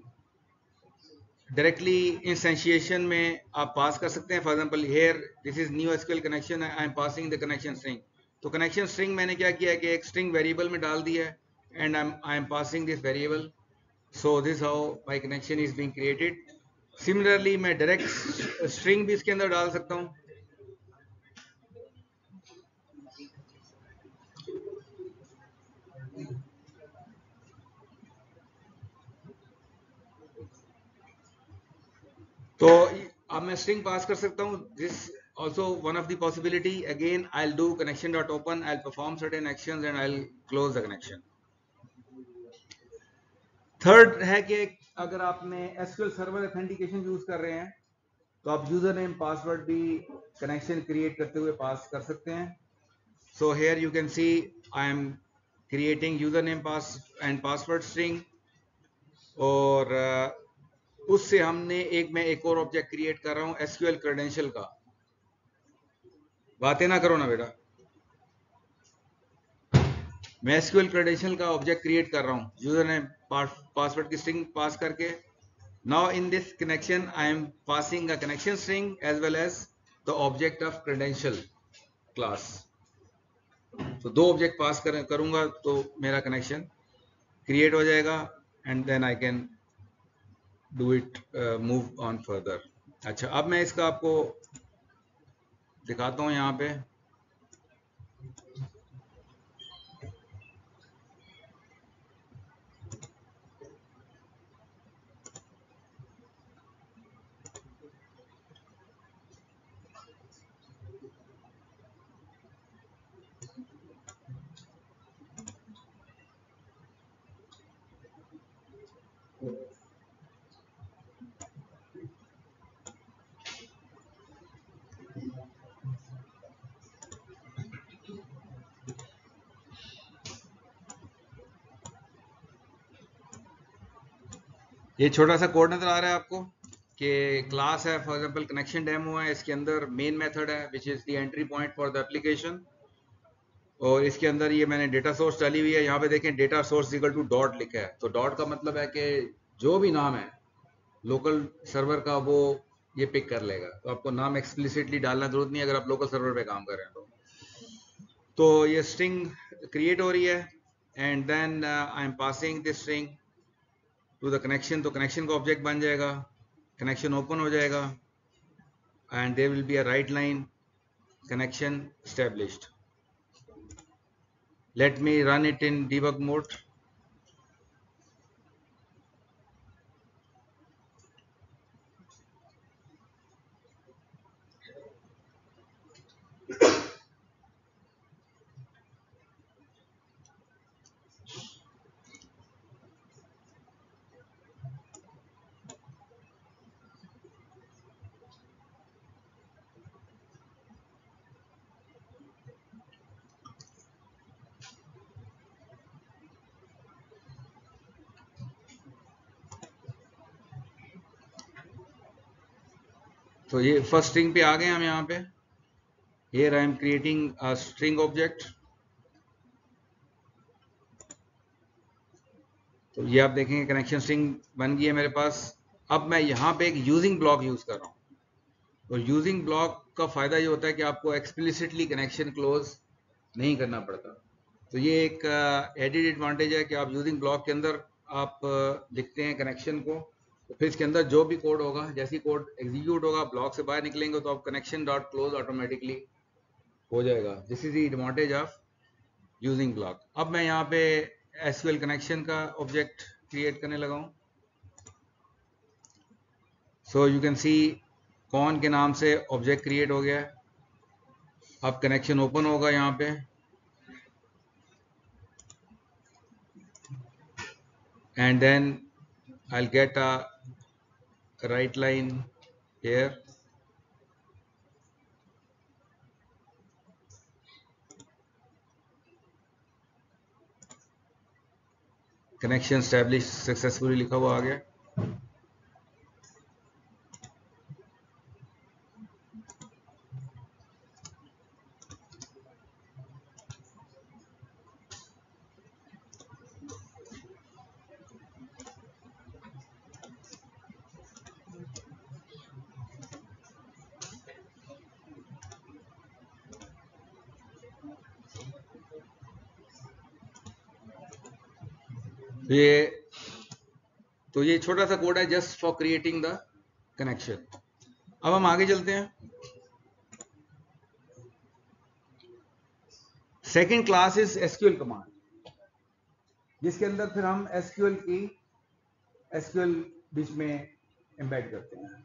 डायरेक्टली इंस्टेंशिएशन में आप पास कर सकते हैं. For example here this is new SQL connection, I am passing the connection string. तो कनेक्शन स्ट्रिंग मैंने क्या किया कि एक स्ट्रिंग वेरिएबल में डाल दिया है and I am passing this variable. So this how my connection is being created. Similarly मैं डायरेक्ट स्ट्रिंग भी इसके अंदर डाल सकता हूं. तो अब मैं स्ट्रिंग पास कर सकता हूं. This also one of the possibility. Again I'll do connection.open, I'll perform certain actions and I'll close the connection. Third है कि अगर आपने एसक्यूएल सर्वर ऑथेंटिकेशन यूज कर रहे हैं तो आप यूजर नेम पासवर्ड भी कनेक्शन क्रिएट करते हुए पास कर सकते हैं. So here you can see I am creating user name pass and password string. और उससे हमने मैं एक और ऑब्जेक्ट क्रिएट कर रहा हूं एसक्यूएल क्रेडेंशियल का. बातें ना करो ना बेटा. मैं एसक्यूएल क्रेडेंशियल का ऑब्जेक्ट क्रिएट कर रहा हूं यूजर नेम पासवर्ड की स्ट्रिंग पास करके. Now in this connection I am passing a connection string as well as the object of credential class. तो दो ऑब्जेक्ट पास करूंगा तो मेरा कनेक्शन क्रिएट हो जाएगा and then I can do it move on further. अच्छा, अब मैं इसका आपको दिखाता हूं यहां पे. ये छोटा सा कोड नजर आ रहा है आपको कि क्लास है फॉर एग्जांपल कनेक्शन डेमो है. इसके अंदर मेन मेथड है which is the entry point for the application. और इसके अंदर ये मैंने डेटा सोर्स डाली हुई है. यहाँ पे देखें data source equal to dot लिखा है. तो डॉट का मतलब है कि जो भी नाम है लोकल सर्वर का वो ये पिक कर लेगा. तो आपको नाम एक्सप्लिसिटली डालना जरूरत नहीं अगर आप लोकल सर्वर पे काम कर रहे हैं. तो ये स्ट्रिंग क्रिएट हो रही है and then I am passing this string to the connection. तो कनेक्शन का ऑब्जेक्ट बन जाएगा, कनेक्शन ओपन हो जाएगा and there will be a write line connection established. Let me run it in debug mode. तो ये फर्स्ट स्ट्रिंग पे आ गए हम यहाँ पे. Here I am creating a string object. तो ये आप देखेंगे कनेक्शन स्ट्रिंग बन गई है मेरे पास. अब मैं यहाँ पे एक यूजिंग ब्लॉक यूज कर रहा हूँ. तो यूजिंग ब्लॉक का फायदा ये होता है कि आपको एक्सप्लिसिटली कनेक्शन क्लोज नहीं करना पड़ता. तो ये एक एडेड एडवांटेज है कि आप यूजिंग ब्लॉक के अंदर आप लिखते हैं कनेक्शन को. तो फिर इसके अंदर जो भी कोड होगा, जैसी कोड एग्जीक्यूट होगा, ब्लॉक से बाहर निकलेंगे तो आप कनेक्शन डॉट क्लोज ऑटोमेटिकली हो जाएगा. This is the advantage of using block. अब मैं यहाँ पे एसक्यूएल कनेक्शन का ऑब्जेक्ट क्रिएट करने लगा हूँ. सो यू कैन सी कौन के नाम से ऑब्जेक्ट क्रिएट हो गया है. अब कनेक्शन ओपन होगा यहाँ पे and then I'll get a right line here. Connection established successfully लिखा हुआ आ गया. तो ये छोटा सा कोड है just for creating the connection. अब हम आगे चलते हैं। Second class is SQL command, जिसके अंदर फिर हम एसक्यूएल बीच में एम्बेड करते हैं।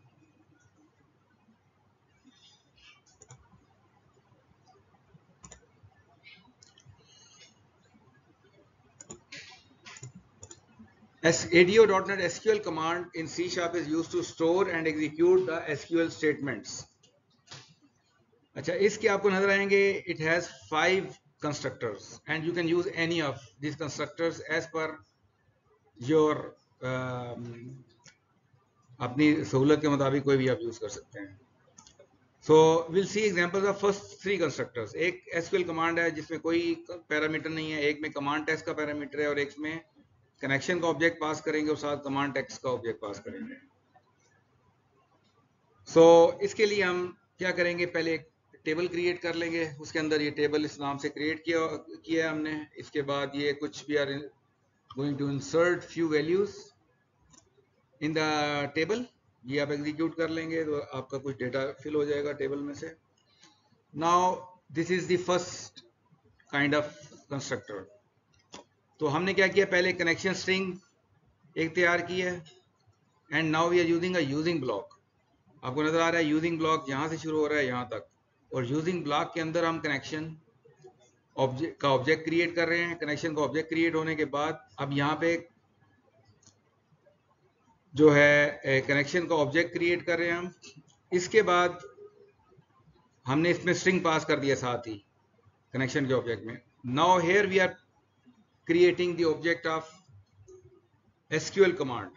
ADO.NET SQL command in C# is used to store and execute the SQL statements. अच्छा, इसके आपको नजर आएंगे it has 5 constructors and you can use any of these constructors as per your अपनी सहूलत के मुताबिक कोई भी आप यूज कर सकते हैं। So we'll see examples of first 3 constructors. एक SQL command है जिसमें कोई पैरामीटर नहीं है, एक में कमांड टेक्स्ट का पैरामीटर है और एक में कनेक्शन का ऑब्जेक्ट पास करेंगे और साथ कमांड टेक्स्ट का ऑब्जेक्ट पास करेंगे। So इसके लिए हम क्या करेंगे, पहले एक टेबल क्रिएट कर लेंगे, उसके अंदर ये टेबल इस नाम से क्रिएट किया हमने। इसके बाद ये कुछ भी are going to insert few values in the table, ये आप एग्जीक्यूट कर लेंगे तो आपका कुछ डेटा फिल हो जाएगा टेबल में से। Now this is the first kind of constructor. तो हमने क्या किया, पहले कनेक्शन स्ट्रिंग एक तैयार की है and now we are using a using block. आपको नजर आ रहा है यूजिंग ब्लॉक यहां से शुरू हो रहा है यहां तक, और यूजिंग ब्लॉक के अंदर हम कनेक्शन का ऑब्जेक्ट क्रिएट कर रहे हैं। कनेक्शन का ऑब्जेक्ट क्रिएट होने के बाद अब यहाँ पे जो है कनेक्शन का ऑब्जेक्ट क्रिएट कर रहे हैं हम। इसके बाद हमने इसमें स्ट्रिंग पास कर दिया साथ ही कनेक्शन के ऑब्जेक्ट में। Now here we are creating the object of SQL command.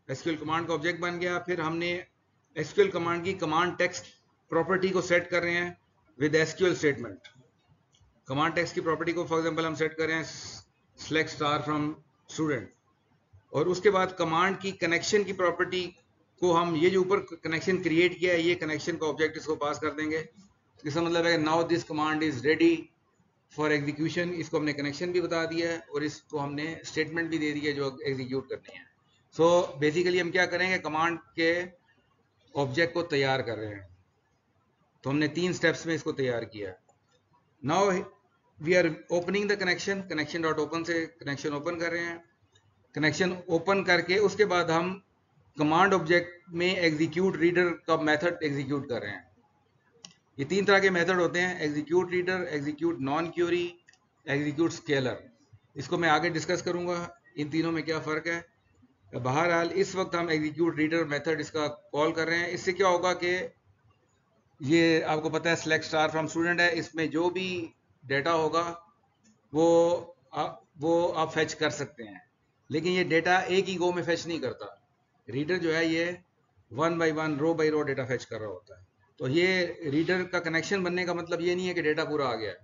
SQL command का ऑब्जेक्ट बन गया। फिर हमने एसक्यूएल कमांड की कमांड टेक्स्ट प्रॉपर्टी को सेट कर रहे हैं with SQL statement. Command text की प्रॉपर्टी को फॉर एग्जांपल हम सेट कर रहे हैं select स्टार फ्रॉम स्टूडेंट, और उसके बाद कमांड की कनेक्शन की प्रॉपर्टी को हम ये जो ऊपर कनेक्शन क्रिएट किया है ये कनेक्शन का ऑब्जेक्ट इसको पास कर देंगे। इसका मतलब है now this command is ready for execution. इसको हमने कनेक्शन भी बता दिया है और इसको हमने स्टेटमेंट भी दे दी है जो एग्जीक्यूट करनी है। सो बेसिकली हम क्या करेंगे, कमांड के ऑब्जेक्ट को तैयार कर रहे हैं। तो हमने 3 स्टेप्स में इसको तैयार किया। Now we are opening the connection, connection dot open से कनेक्शन ओपन कर रहे हैं। कनेक्शन ओपन करके उसके बाद हम कमांड ऑब्जेक्ट में एग्जीक्यूट रीडर का मेथड एग्जीक्यूट कर रहे हैं। ये 3 तरह के मेथड होते हैं, execute reader, execute non query, execute scalar. इसको मैं आगे डिस्कस करूंगा इन तीनों में क्या फ़र्क है। बहरहाल इस वक्त हम एग्जीक्यूट रीडर मेथड इसका कॉल कर रहे हैं। इससे क्या होगा कि ये आपको पता है select स्टार फ्रॉम स्टूडेंट है, इसमें जो भी डेटा होगा वो आप फेच कर सकते हैं, लेकिन ये डेटा एक ही गो में फेच नहीं करता। रीडर जो है ये 1 by 1 row by row data fetch कर रहा होता है। तो ये रीडर का कनेक्शन बनने का मतलब ये नहीं है कि डेटा पूरा आ गया है।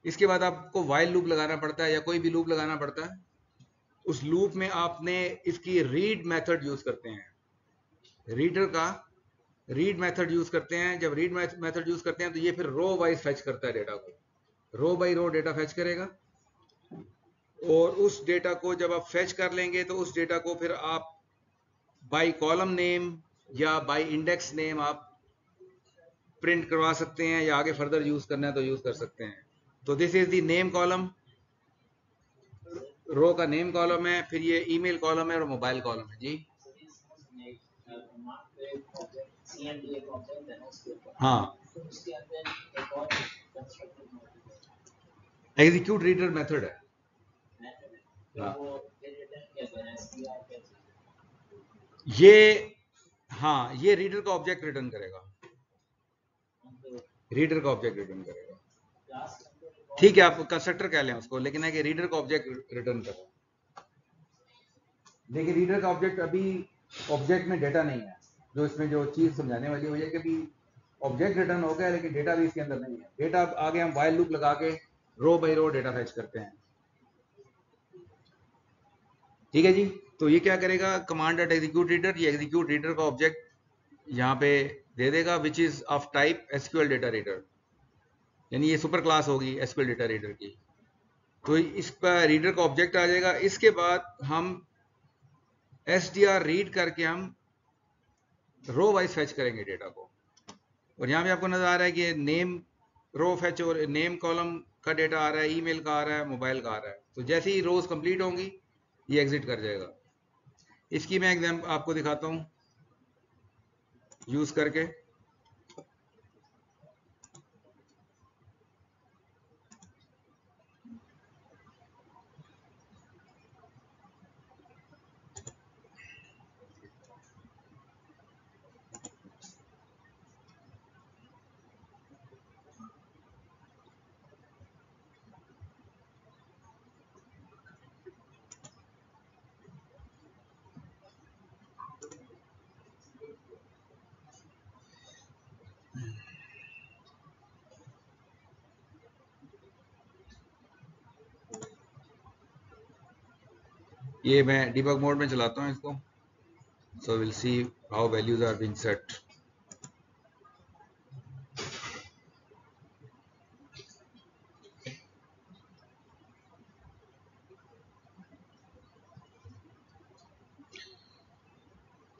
इसके बाद आपको वाइल लूप लगाना पड़ता है या कोई भी लूप लगाना पड़ता है। उस लूप में आपने इसकी रीड मेथड यूज करते हैं, रीडर का रीड मेथड यूज करते हैं। जब रीड मेथड यूज करते हैं तो ये फिर रो वाइज फेच करता है डेटा को, रो बाई रो डेटा फेच करेगा। और उस डेटा को जब आप फेच कर लेंगे तो उस डेटा को फिर आप बाय कॉलम नेम या बाय इंडेक्स नेम आप प्रिंट करवा सकते हैं, या आगे फर्दर यूज करना है तो यूज कर सकते हैं। तो this is the name column, row का नेम कॉलम है, फिर ये ईमेल कॉलम है और मोबाइल कॉलम है। जी हाँ, एग्जीक्यूट रीडर मेथड है। ये हाँ, ये रीडर का ऑब्जेक्ट रिटर्न करेगा, रीडर का ऑब्जेक्ट रिटर्न करेगा। ठीक है, आप कंस्ट्रक्टर कह लें उसको, लेकिन है कि रीडर का ऑब्जेक्ट रिटर्न करेगा। देखिए रीडर का ऑब्जेक्ट अभी ऑब्जेक्ट में डेटा नहीं है। जो इसमें जो चीज समझाने वाली हो, कि अभी ऑब्जेक्ट रिटर्न हो गया लेकिन डेटा भी इसके अंदर नहीं है। डेटा आगे हम वाइल लूप लगा के रो बाई रो डेटा फेच करते हैं। ठीक है जी। तो ये क्या करेगा, कमांड डॉट एग्जीक्यूट रीडर, ये एग्जीक्यूट रीडर का ऑब्जेक्ट यहाँ पे दे देगा विच is of type SQL data reader, यानी ये सुपर क्लास होगी एसक्यूएल डेटा रीडर की। तो इस पर रीडर का ऑब्जेक्ट आ जाएगा। इसके बाद हम SDR रीड करके हम रो वाइज फेच करेंगे डेटा को। और यहाँ पे आपको नजर आ रहा है कि नेम रो फेच और नेम कॉलम का डेटा आ रहा है, ईमेल का आ रहा है, मोबाइल का आ रहा है। तो जैसे ही रोज कंप्लीट होंगी ये एग्जिट कर जाएगा। इसकी मैं एग्जाम्पल आपको दिखाता हूँ यूज करके। ये मैं डिबग मोड में चलाता हूँ इसको। So will see how values are being set.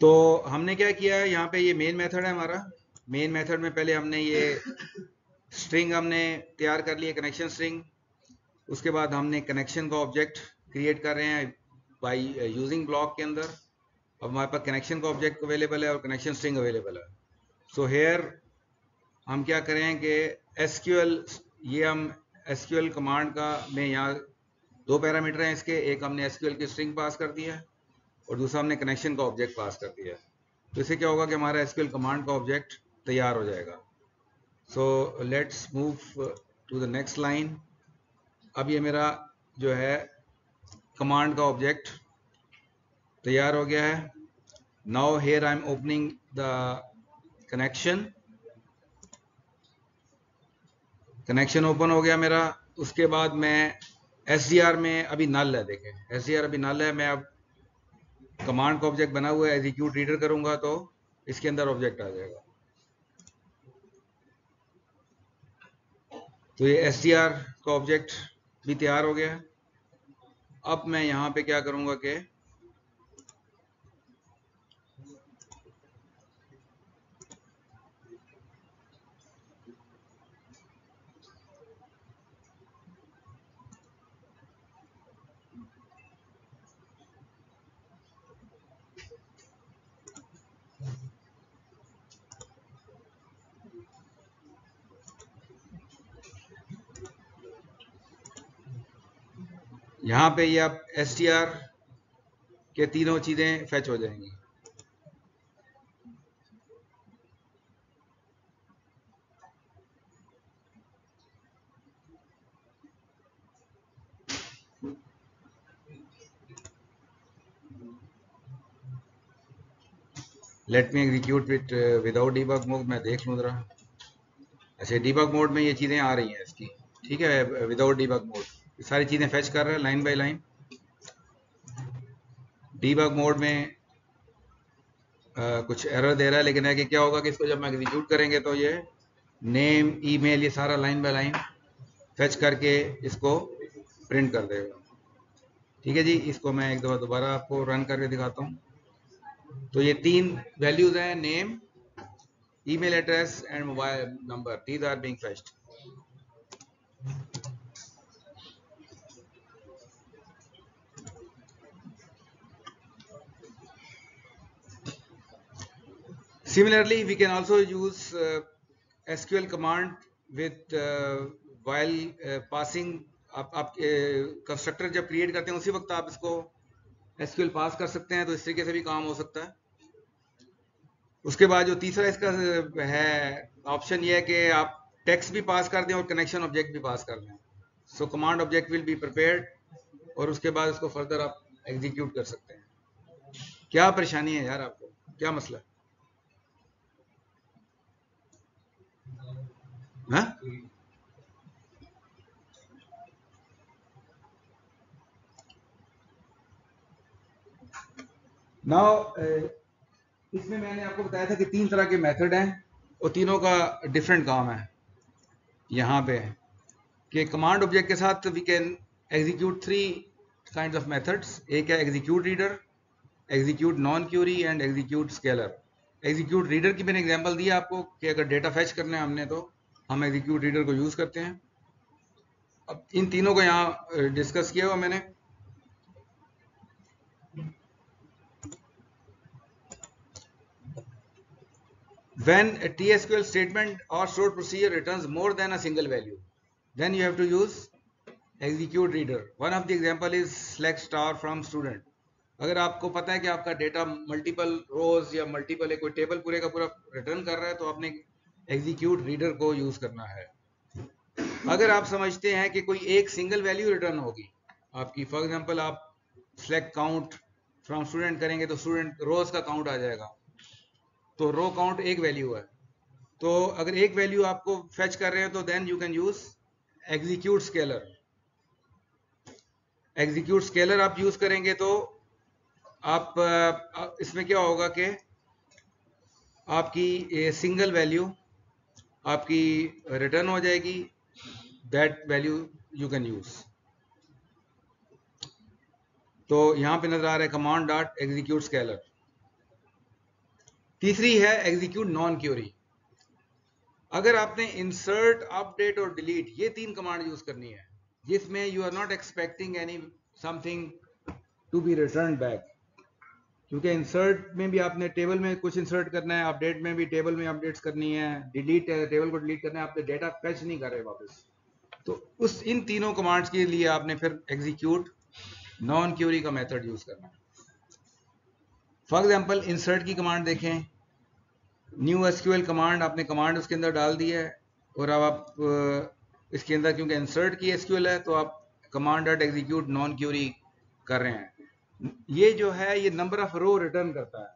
तो हमने क्या किया है, यहाँ पे ये मेन मेथड है हमारा। मेन मेथड में पहले हमने ये स्ट्रिंग हमने तैयार कर लिया, कनेक्शन स्ट्रिंग। उसके बाद हमने कनेक्शन का ऑब्जेक्ट क्रिएट कर रहे हैं बाय यूजिंग ब्लॉक के अंदर। अब हमारे पास कनेक्शन का ऑब्जेक्ट अवेलेबल है और कनेक्शन स्ट्रिंग अवेलेबल है। सो हेयर हम क्या करें कि एसक्यूएल, ये हम एसक्यूएल कमांड का में यहाँ दो पैरामीटर हैं इसके। एक हमने एसक्यूएल की स्ट्रिंग पास कर दी है और दूसरा हमने कनेक्शन का ऑब्जेक्ट पास कर दिया है। तो इससे क्या होगा कि हमारा एसक्यूएल कमांड का ऑब्जेक्ट तैयार हो जाएगा। So let's move to the next line. अब ये मेरा जो है कमांड का ऑब्जेक्ट तैयार हो गया है। Now here I am opening the connection. Connection open हो गया मेरा। उसके बाद मैं SDR में अभी नल है, देखें SDR अभी नल है। मैं अब कमांड का ऑब्जेक्ट बना हुआ है, एग्जीक्यूट रीडर करूंगा तो इसके अंदर ऑब्जेक्ट आ जाएगा। तो ये SDR का ऑब्जेक्ट भी तैयार हो गया। अब मैं यहां पे क्या करूंगा कि यहां पे ये अब SDR के तीनों चीजें फेच हो जाएंगी। Let me execute it without debug mode. मैं देख लूं जरा। अच्छा, डीबग मोड में ये चीजें आ रही हैं इसकी, ठीक है। विदाउट डीबग मोड सारी चीजें फेच कर रहा है line by line. Debug mode में कुछ एरर दे रहा है, लेकिन है कि क्या होगा कि इसको जब हम एग्जीक्यूट करेंगे तो ये नेम, ईमेल, ये सारा लाइन बाय लाइन फेच करके इसको प्रिंट कर देगा। ठीक है जी, इसको मैं एक दफा दोबारा आपको रन करके दिखाता हूँ। तो ये तीन वैल्यूज हैं, name, email address and mobile number. These are being fetched. Similarly, we can also use SQL command with while passing। आप कंस्ट्रक्टर जब क्रिएट करते हैं उसी वक्त आप इसको SQL पास कर सकते हैं। तो इस तरीके से भी काम हो सकता है। उसके बाद जो तीसरा इसका है ऑप्शन ये है कि आप टेक्स्ट भी पास कर दें और कनेक्शन ऑब्जेक्ट भी पास कर दें। सो command object will be prepared और उसके बाद इसको फर्दर आप एग्जीक्यूट कर सकते हैं। क्या परेशानी है यार आपको, क्या मसला है? हाँ? नाउ इसमें मैंने आपको बताया था कि तीन तरह के मेथड हैं और तीनों का डिफरेंट काम है। यहाँ पे कि कमांड ऑब्जेक्ट के साथ we can execute three kind of methods, एक है execute reader, execute non query and execute scalar. Execute reader की मैंने एग्जांपल दिया आपको कि अगर डेटा फेच करना है हमने तो हम एग्जीक्यूट रीडर को यूज करते हैं। अब इन तीनों को यहाँ डिस्कस किया हुआ मैंने। When a TSQL statement or stored procedure returns more than a single value, then you have to use execute reader. One of the example is select star from student. अगर आपको पता है कि आपका डेटा मल्टीपल रोज या मल्टीपल कोई टेबल पूरे का पूरा रिटर्न कर रहा है तो आपने एग्जीक्यूट रीडर को यूज करना है। अगर आप समझते हैं कि कोई एक सिंगल वैल्यू रिटर्न होगी आपकी, फॉर एग्जांपल आप सेलेक्ट काउंट फ्रॉम स्टूडेंट करेंगे तो स्टूडेंट रोज का काउंट आ जाएगा, तो रो काउंट एक वैल्यू है। तो अगर एक वैल्यू आपको फेच कर रहे हैं तो then you can use execute scalar. Execute scalar आप यूज करेंगे तो आप इसमें क्या होगा कि आपकी सिंगल वैल्यू आपकी रिटर्न हो जाएगी, that value you can use. तो यहां पे नजर आ रहा है कमांड डॉट एग्जीक्यूट स्केलर। तीसरी है एग्जीक्यूट नॉन क्यूरी। अगर आपने इंसर्ट, अपडेट और डिलीट ये तीन कमांड यूज करनी है जिसमें you are not expecting any something to be return back, क्योंकि इंसर्ट में भी आपने टेबल में कुछ इंसर्ट करना है, अपडेट में भी टेबल में अपडेट्स करनी है, डिलीट टेबल को डिलीट करना है, आपने डेटा फेच नहीं कर रहे वापस। तो उस इन तीनों कमांड्स के लिए आपने फिर एग्जीक्यूट नॉन क्यूरी का मेथड यूज करना है। फॉर एग्जांपल इंसर्ट की कमांड देखें, न्यू एसक्यूएल कमांड, आपने कमांड उसके अंदर डाल दिया है और अब आप इसके अंदर क्योंकि इंसर्ट की एसक्यूएल है तो आप command dot execute non query कर रहे हैं। ये जो है ये नंबर ऑफ रो रिटर्न करता है।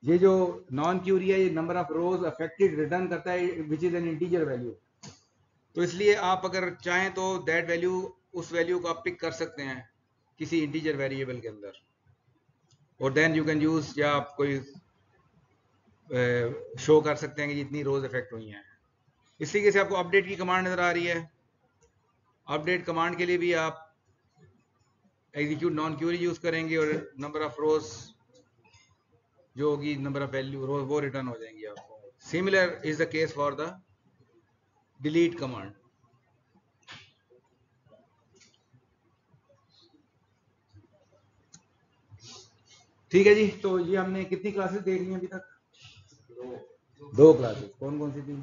ये जो नॉन क्यूरी है ये number of rose affected return करता है which is an integer value. तो इसलिए आप अगर चाहें तो दैट वैल्यू, उस वैल्यू को आप पिक कर सकते हैं किसी इंटीजर वेरिएबल के अंदर, और देन यू कैन यूज, या आप कोई शो कर सकते हैं कि जितनी रोज इफेक्ट हुई हैं। इस तरीके से आपको अपडेट की कमांड नजर आ रही है। अपडेट कमांड के लिए भी आप एग्जीक्यूट नॉन क्यूरी यूज करेंगे और नंबर ऑफ रोज जो होगी, नंबर ऑफ वैल्यू रोज वो रिटर्न हो जाएंगी आपको। Similar is the case for the delete command. ठीक है जी, तो ये हमने कितनी क्लासेस देख ली अभी तक? दो क्लासेस। कौन कौन सी थी?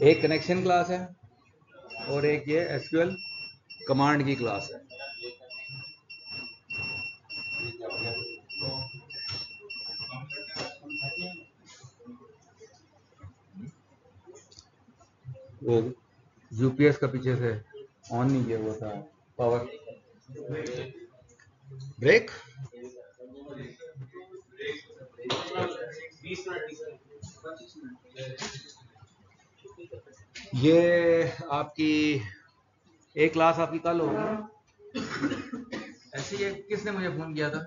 एक कनेक्शन क्लास है और एक ये एसक्यूएल कमांड की क्लास है। वो यूपीएस का पीछे से ऑन नहीं किया हुआ था, पावर ब्रेक। ये आपकी एक क्लास आपकी कल होगी। ऐसी है, किसने मुझे फोन किया था?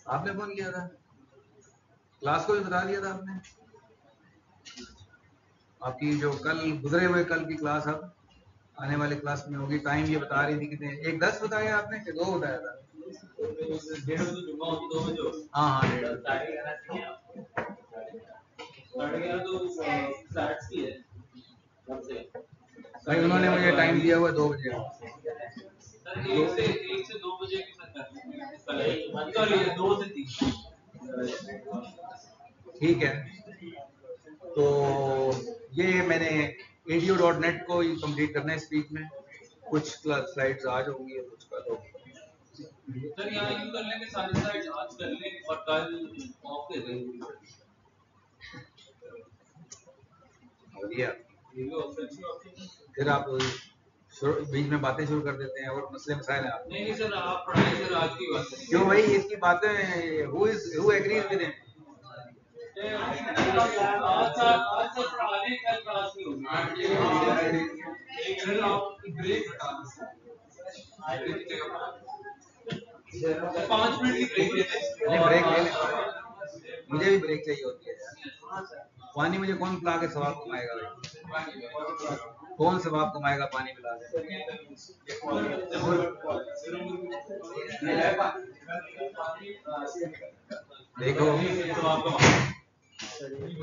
आपने फोन किया था? क्लास को भी बता दिया था आपने? आपकी जो कल गुजरे हुए कल की क्लास अब आने वाले क्लास में होगी। टाइम ये बता रही थी कितने, 1:10 बताया आपने कि 2 बताया था? हाँ हाँ, 1:30। भाई उन्होंने मुझे टाइम दिया हुआ 2 बजे। 1 से 2 बजे की 2 से 3। ठीक है, तो ये मैंने ADO.NET को ही कंप्लीट करना है इस वीक में। कुछ स्लाइड्स आज होंगी और कुछ कल होंगी। सर यहाँ यूज कर लेंगे, सारी स्लाइड्स आज कर लेंगे और कल ऑफ दे देंगे। फिर आप बीच में बातें शुरू कर देते हैं और मसले मसाइल हैं। नहीं सर, आप पढ़ाई सर आज की बात करें। क्यों भाई, इसकी बातें who agrees with him? Break ले लें, मुझे भी ब्रेक चाहिए होती है। पानी मुझे कौन पिला के सवाब कमाएगा भाई? कौन सवाब कमाएगा पानी पिला के? देखो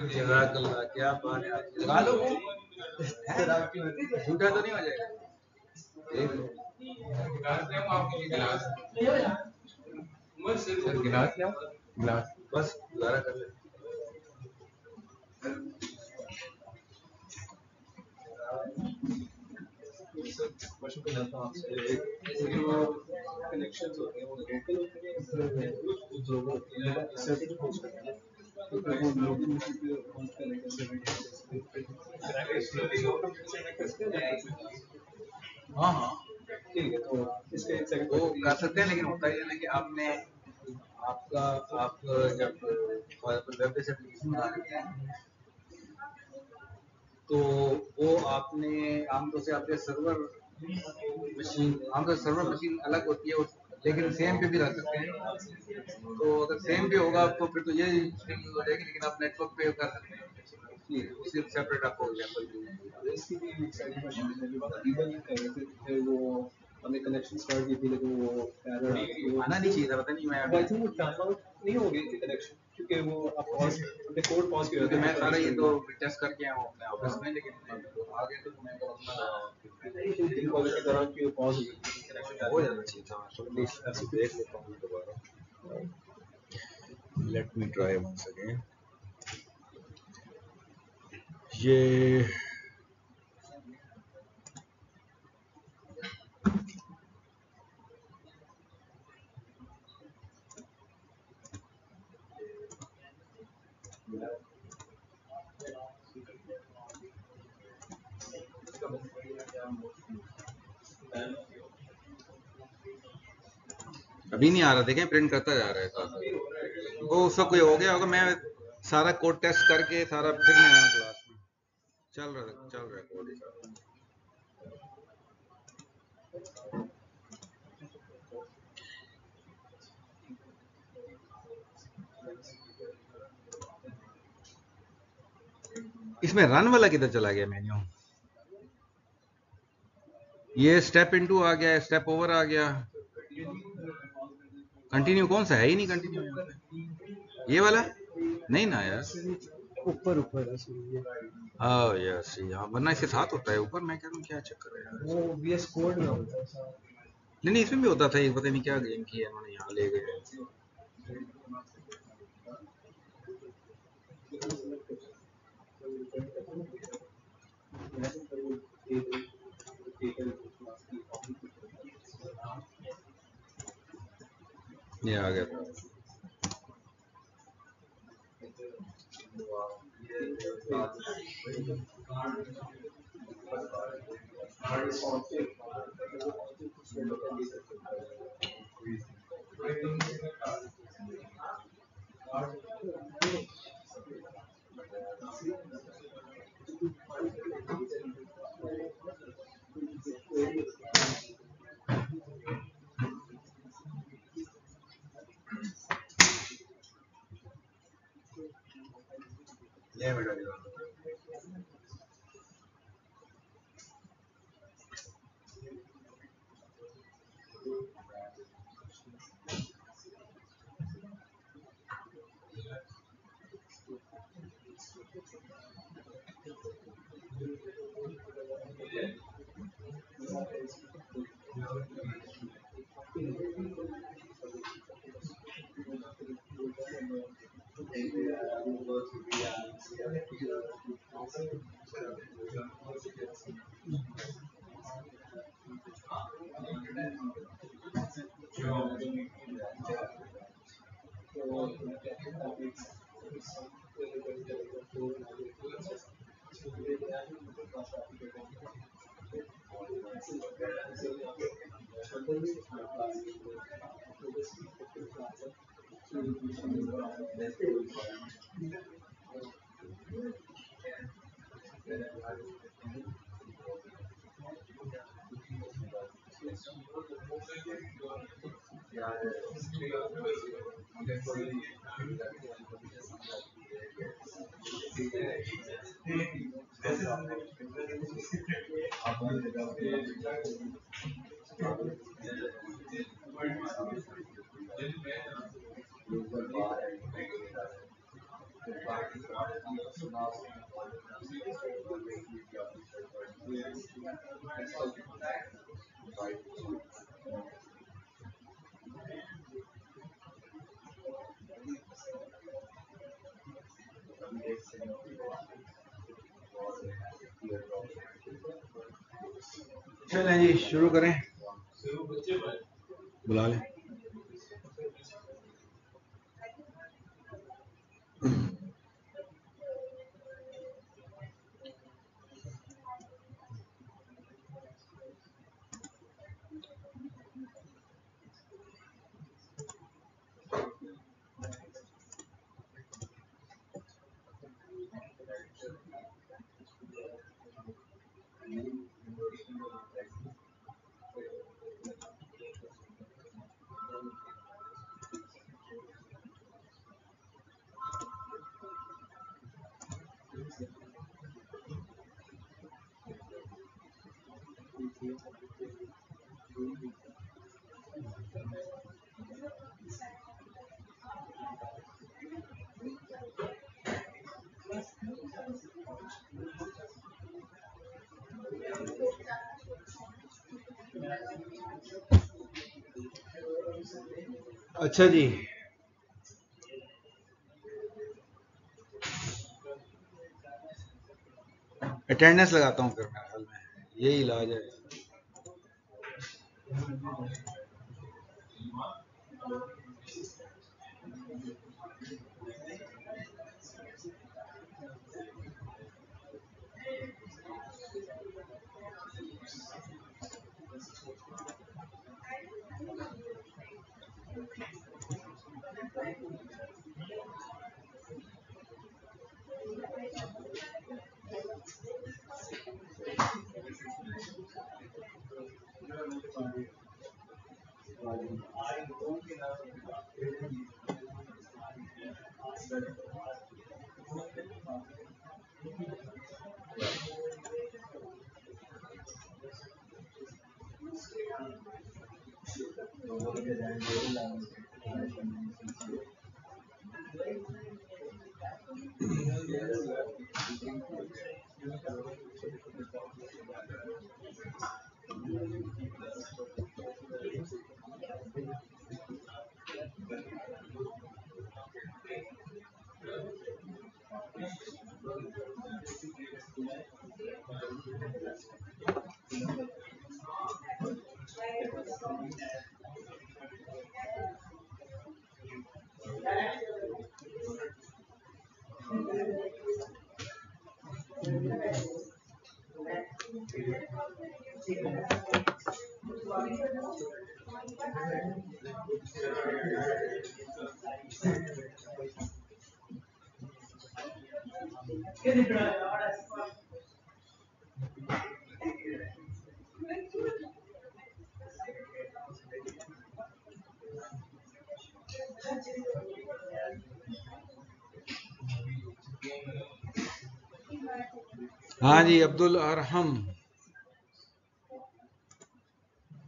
जज़ाकल्लाह, क्या बात है, लगा लो झूठा तो नहीं हो जाएगा। देखो गिलास क्या गिलास बस गुजारा कर ले। कनेक्शन होते हैं वो लोकल होते हैं जो सर्किट होस्ट करते हैं तो वो लोकल मशीन पे होस्ट करने हाँ हाँ ठीक है। तो इसके सेकंड वो कर सकते हैं, लेकिन होता ही है ना कि आपने आपका आप जब वेब बेस्ड एप्लीकेशन बना रहे हैं तो वो आपने आमतौर से आपके सर्वर मशीन अलग होती है, लेकिन सेम पे भी रख सकते हैं। तो अगर सेम भी होगा तो फिर तो ये स्ट्रीम यूज हो जाएगी, लेकिन आप नेटवर्क पे कर सकते हैं, सिर्फ सेपरेट आपको एग्जांपल इसकी भी सेकंड मशीन है जो ईबल कर रहे थे, फिर वो हमने कनेक्शन स्टार्ट की थी लेकिन वो एरर आना नहीं चाहिए था, पता नहीं मैं आई थिंक वो टाइम आउट नहीं हो गई थी कनेक्शन, क्योंकि वो आप पॉज अपने कोड पॉज किया था। मैं सारा ये तो टेस्ट करके आया हूँ अपने ऑफिस में, लेकिन आगे तो मैं करूँगा दिन कॉल के दौरान की पॉज हो गई हो जाना चाहिए था। ऐसे देख लेता हूँ दोबारा। Let me try once again. ये अभी नहीं आ रहा, देखें प्रिंट करता जा रहा है साथ। वो उसका कोई हो गया होगा, मैं सारा कोड टेस्ट करके सारा फिर मैं आया क्लास में। चल रहा है कोड ही सारा। इसमें रन वाला किधर चला गया मेन्यू? ये स्टेप इनटू आ गया, स्टेप ओवर आ गया, कंटिन्यू कौन सा है ही नहीं कंटिन्यू। ये वाला नहीं ना यार, ऊपर यस यहाँ, वरना इसके साथ होता है ऊपर। मैं कह रहा हूँ क्या चक्कर है यार, वो VS कोड में होता है। नहीं इसमें भी होता था, ये पता नहीं क्या गेम की है इन्होंने, यहाँ ले गए। ये आ गया था। ये बेटा चलें जी, शुरू करें। बुला लें। अच्छा जी, अटेंडेंस लगाता हूँ फिर मेरे ख्याल में यही इलाज है। हाँ जी, अब्दुल अरहम,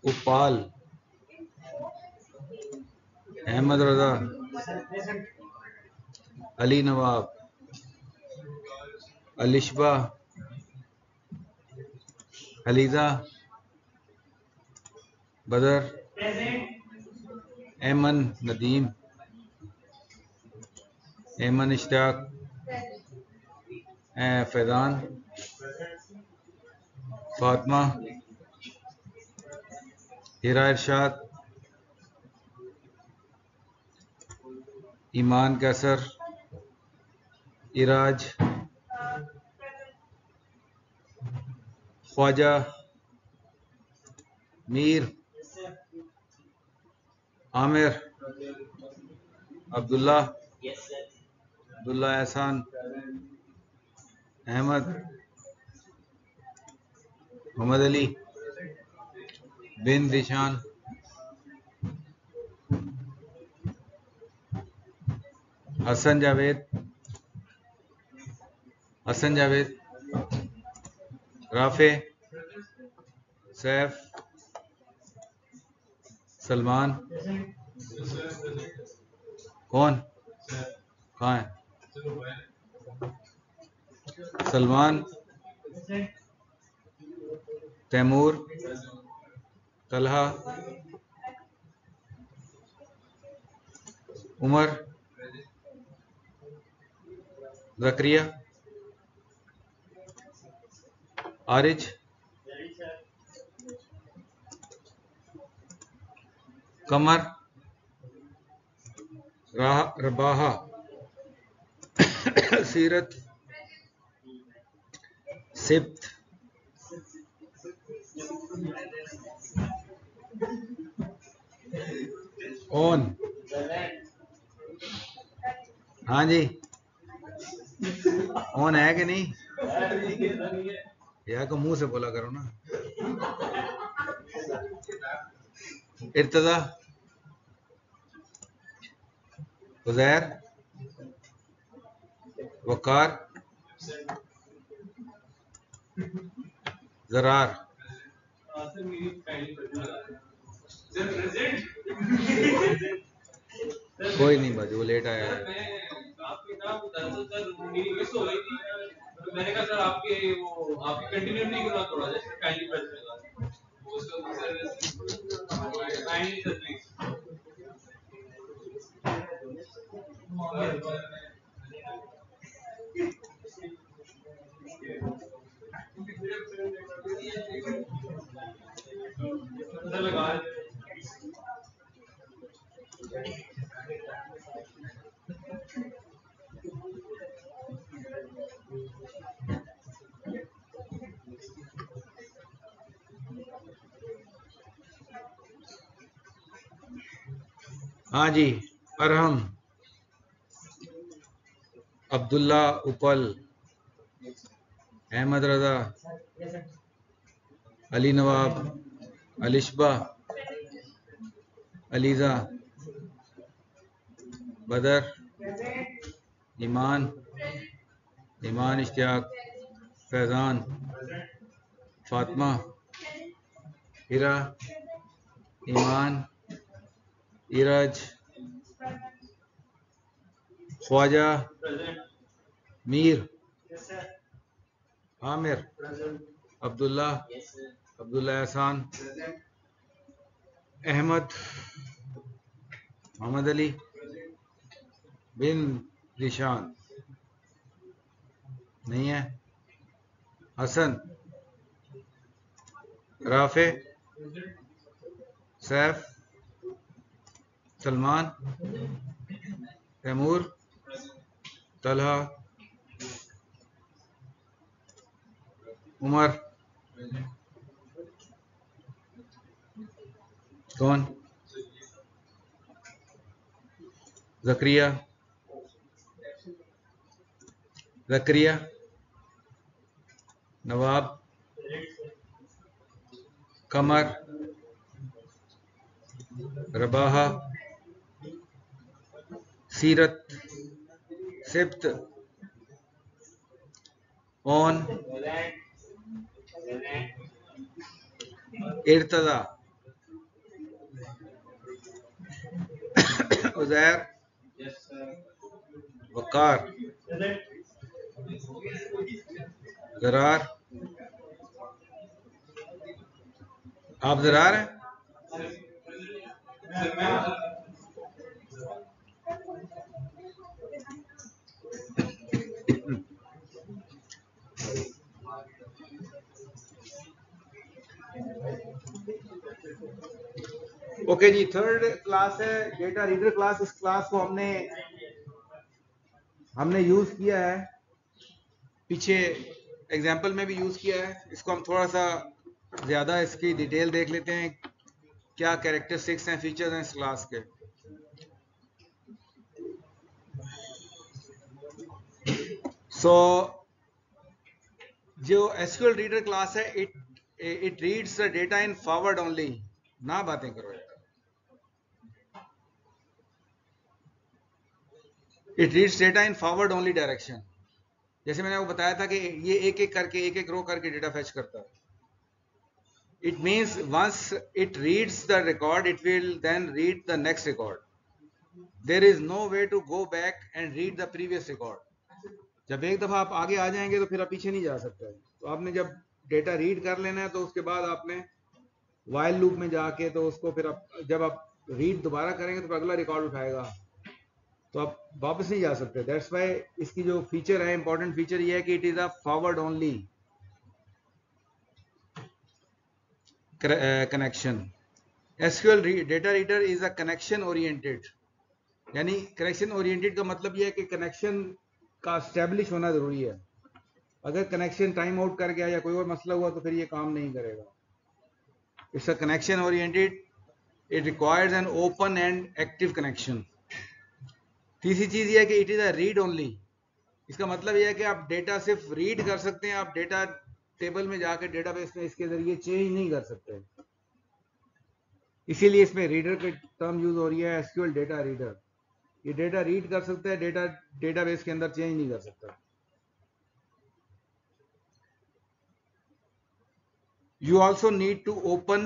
उपाल, अहमद रजा, अली नवाब, अलिशबा, हलीजा, बदर, एमन नदीम, एमन इश्तियाक, फैजान, फातिमा, हिरा इरशाद, ईमान कैसर, इराज, ख्वाजा, मीर, आमिर, अब्दुल्ला, अब्दुल्ला एहसान, अहमद, मोहम्मद अली, बिन दिशान, हसन जावेद, राफे, सैफ, सलमान, कौन, कहाँ है, सलमान, तैमूर, तलहा, उमर, ज़करिया, आरिज, कमर, रबाहा, सीरत, सिब्त, ओन, हाँ जी, ओन है कि नहीं यार, को मुंह से बोला करो ना। इर्तजा, उज़ैर, वकार, ज़रार, कोई नहीं बाजी, वो लेट आया है। मैंने कहा सर आपके वो आपकी कंटिन्यू नहीं करना थोड़ा जैसे काइंडली प्रेस लगा। हाँ जी, अरहम, अब्दुल्ला, उपल, अहमद रजा, अली नवाब, अलिशबा, अलीजा, बदर, ईमान, ईमान इश्तियाक, फैजान, फातिमा, हिरा, ईमान, इरज, ख्वाजा, मीर, आमिर, अब्दुल्ला, अब्दुल्ला एहसान, अहमद, मोहम्मद अली, बिन रिशान नहीं है, हसन, राफे, सैफ, सलमान, तैमूर, तलहा, उमर, कौन, ज़करिया, ज़करिया, नवाब, कमर, रबाहा, सीरत, सिब्त, ओन, इर्तजा, उज़ैर, वकार, ज़रार, आप ज़रार हैं? ओके जी, थर्ड क्लास है डेटा रीडर क्लास। इस क्लास को हमने यूज किया है, पीछे एग्जाम्पल में भी यूज किया है। इसको हम थोड़ा सा ज्यादा इसकी डिटेल देख लेते हैं, क्या कैरेक्टरिस्टिक्स हैं, फीचर्स हैं इस क्लास के। सो जो एसक्यूएल रीडर क्लास है, it reads the data in forward only. ना बातें करो, it reads data in forward only direction. जैसे मैंने आपको बताया था कि ये एक एक रो करके डेटा फेच करता है। It means once it reads the record, it will then read the next record. There is no way to go back and read the previous record. जब एक दफा आप आगे आ जाएंगे तो फिर आप पीछे नहीं जा सकते। तो आपने जब डेटा रीड कर लेना है तो उसके बाद आपने वाइल लूप में जाके तो उसको फिर आप जब आप रीड दोबारा करेंगे तो फिर अगला रिकॉर्ड उठाएगा, तो आप वापस नहीं जा सकते। दैट्स वाई इसकी जो फीचर है, इंपॉर्टेंट फीचर ये है कि it is a forward only connection. SQL data reader is a connection oriented, यानी कनेक्शन ओरिएंटेड का मतलब यह है कि कनेक्शन का एस्टेब्लिश होना जरूरी है। अगर कनेक्शन टाइम आउट कर गया या कोई और मसला हुआ तो फिर ये काम नहीं करेगा। It's a connection oriented, it requires an open and active connection. तीसरी चीज ये है कि it is a read only. इसका मतलब यह है कि आप डेटा सिर्फ रीड कर सकते हैं, आप डेटा टेबल में जाकर डेटाबेस में इसके जरिए चेंज नहीं कर सकते। इसीलिए इसमें रीडर की टर्म यूज हो रही है, एसक्यूएल डेटा रीडर। ये डेटा रीड कर सकता है, डेटा डेटाबेस के अंदर चेंज नहीं कर सकता। You also need to open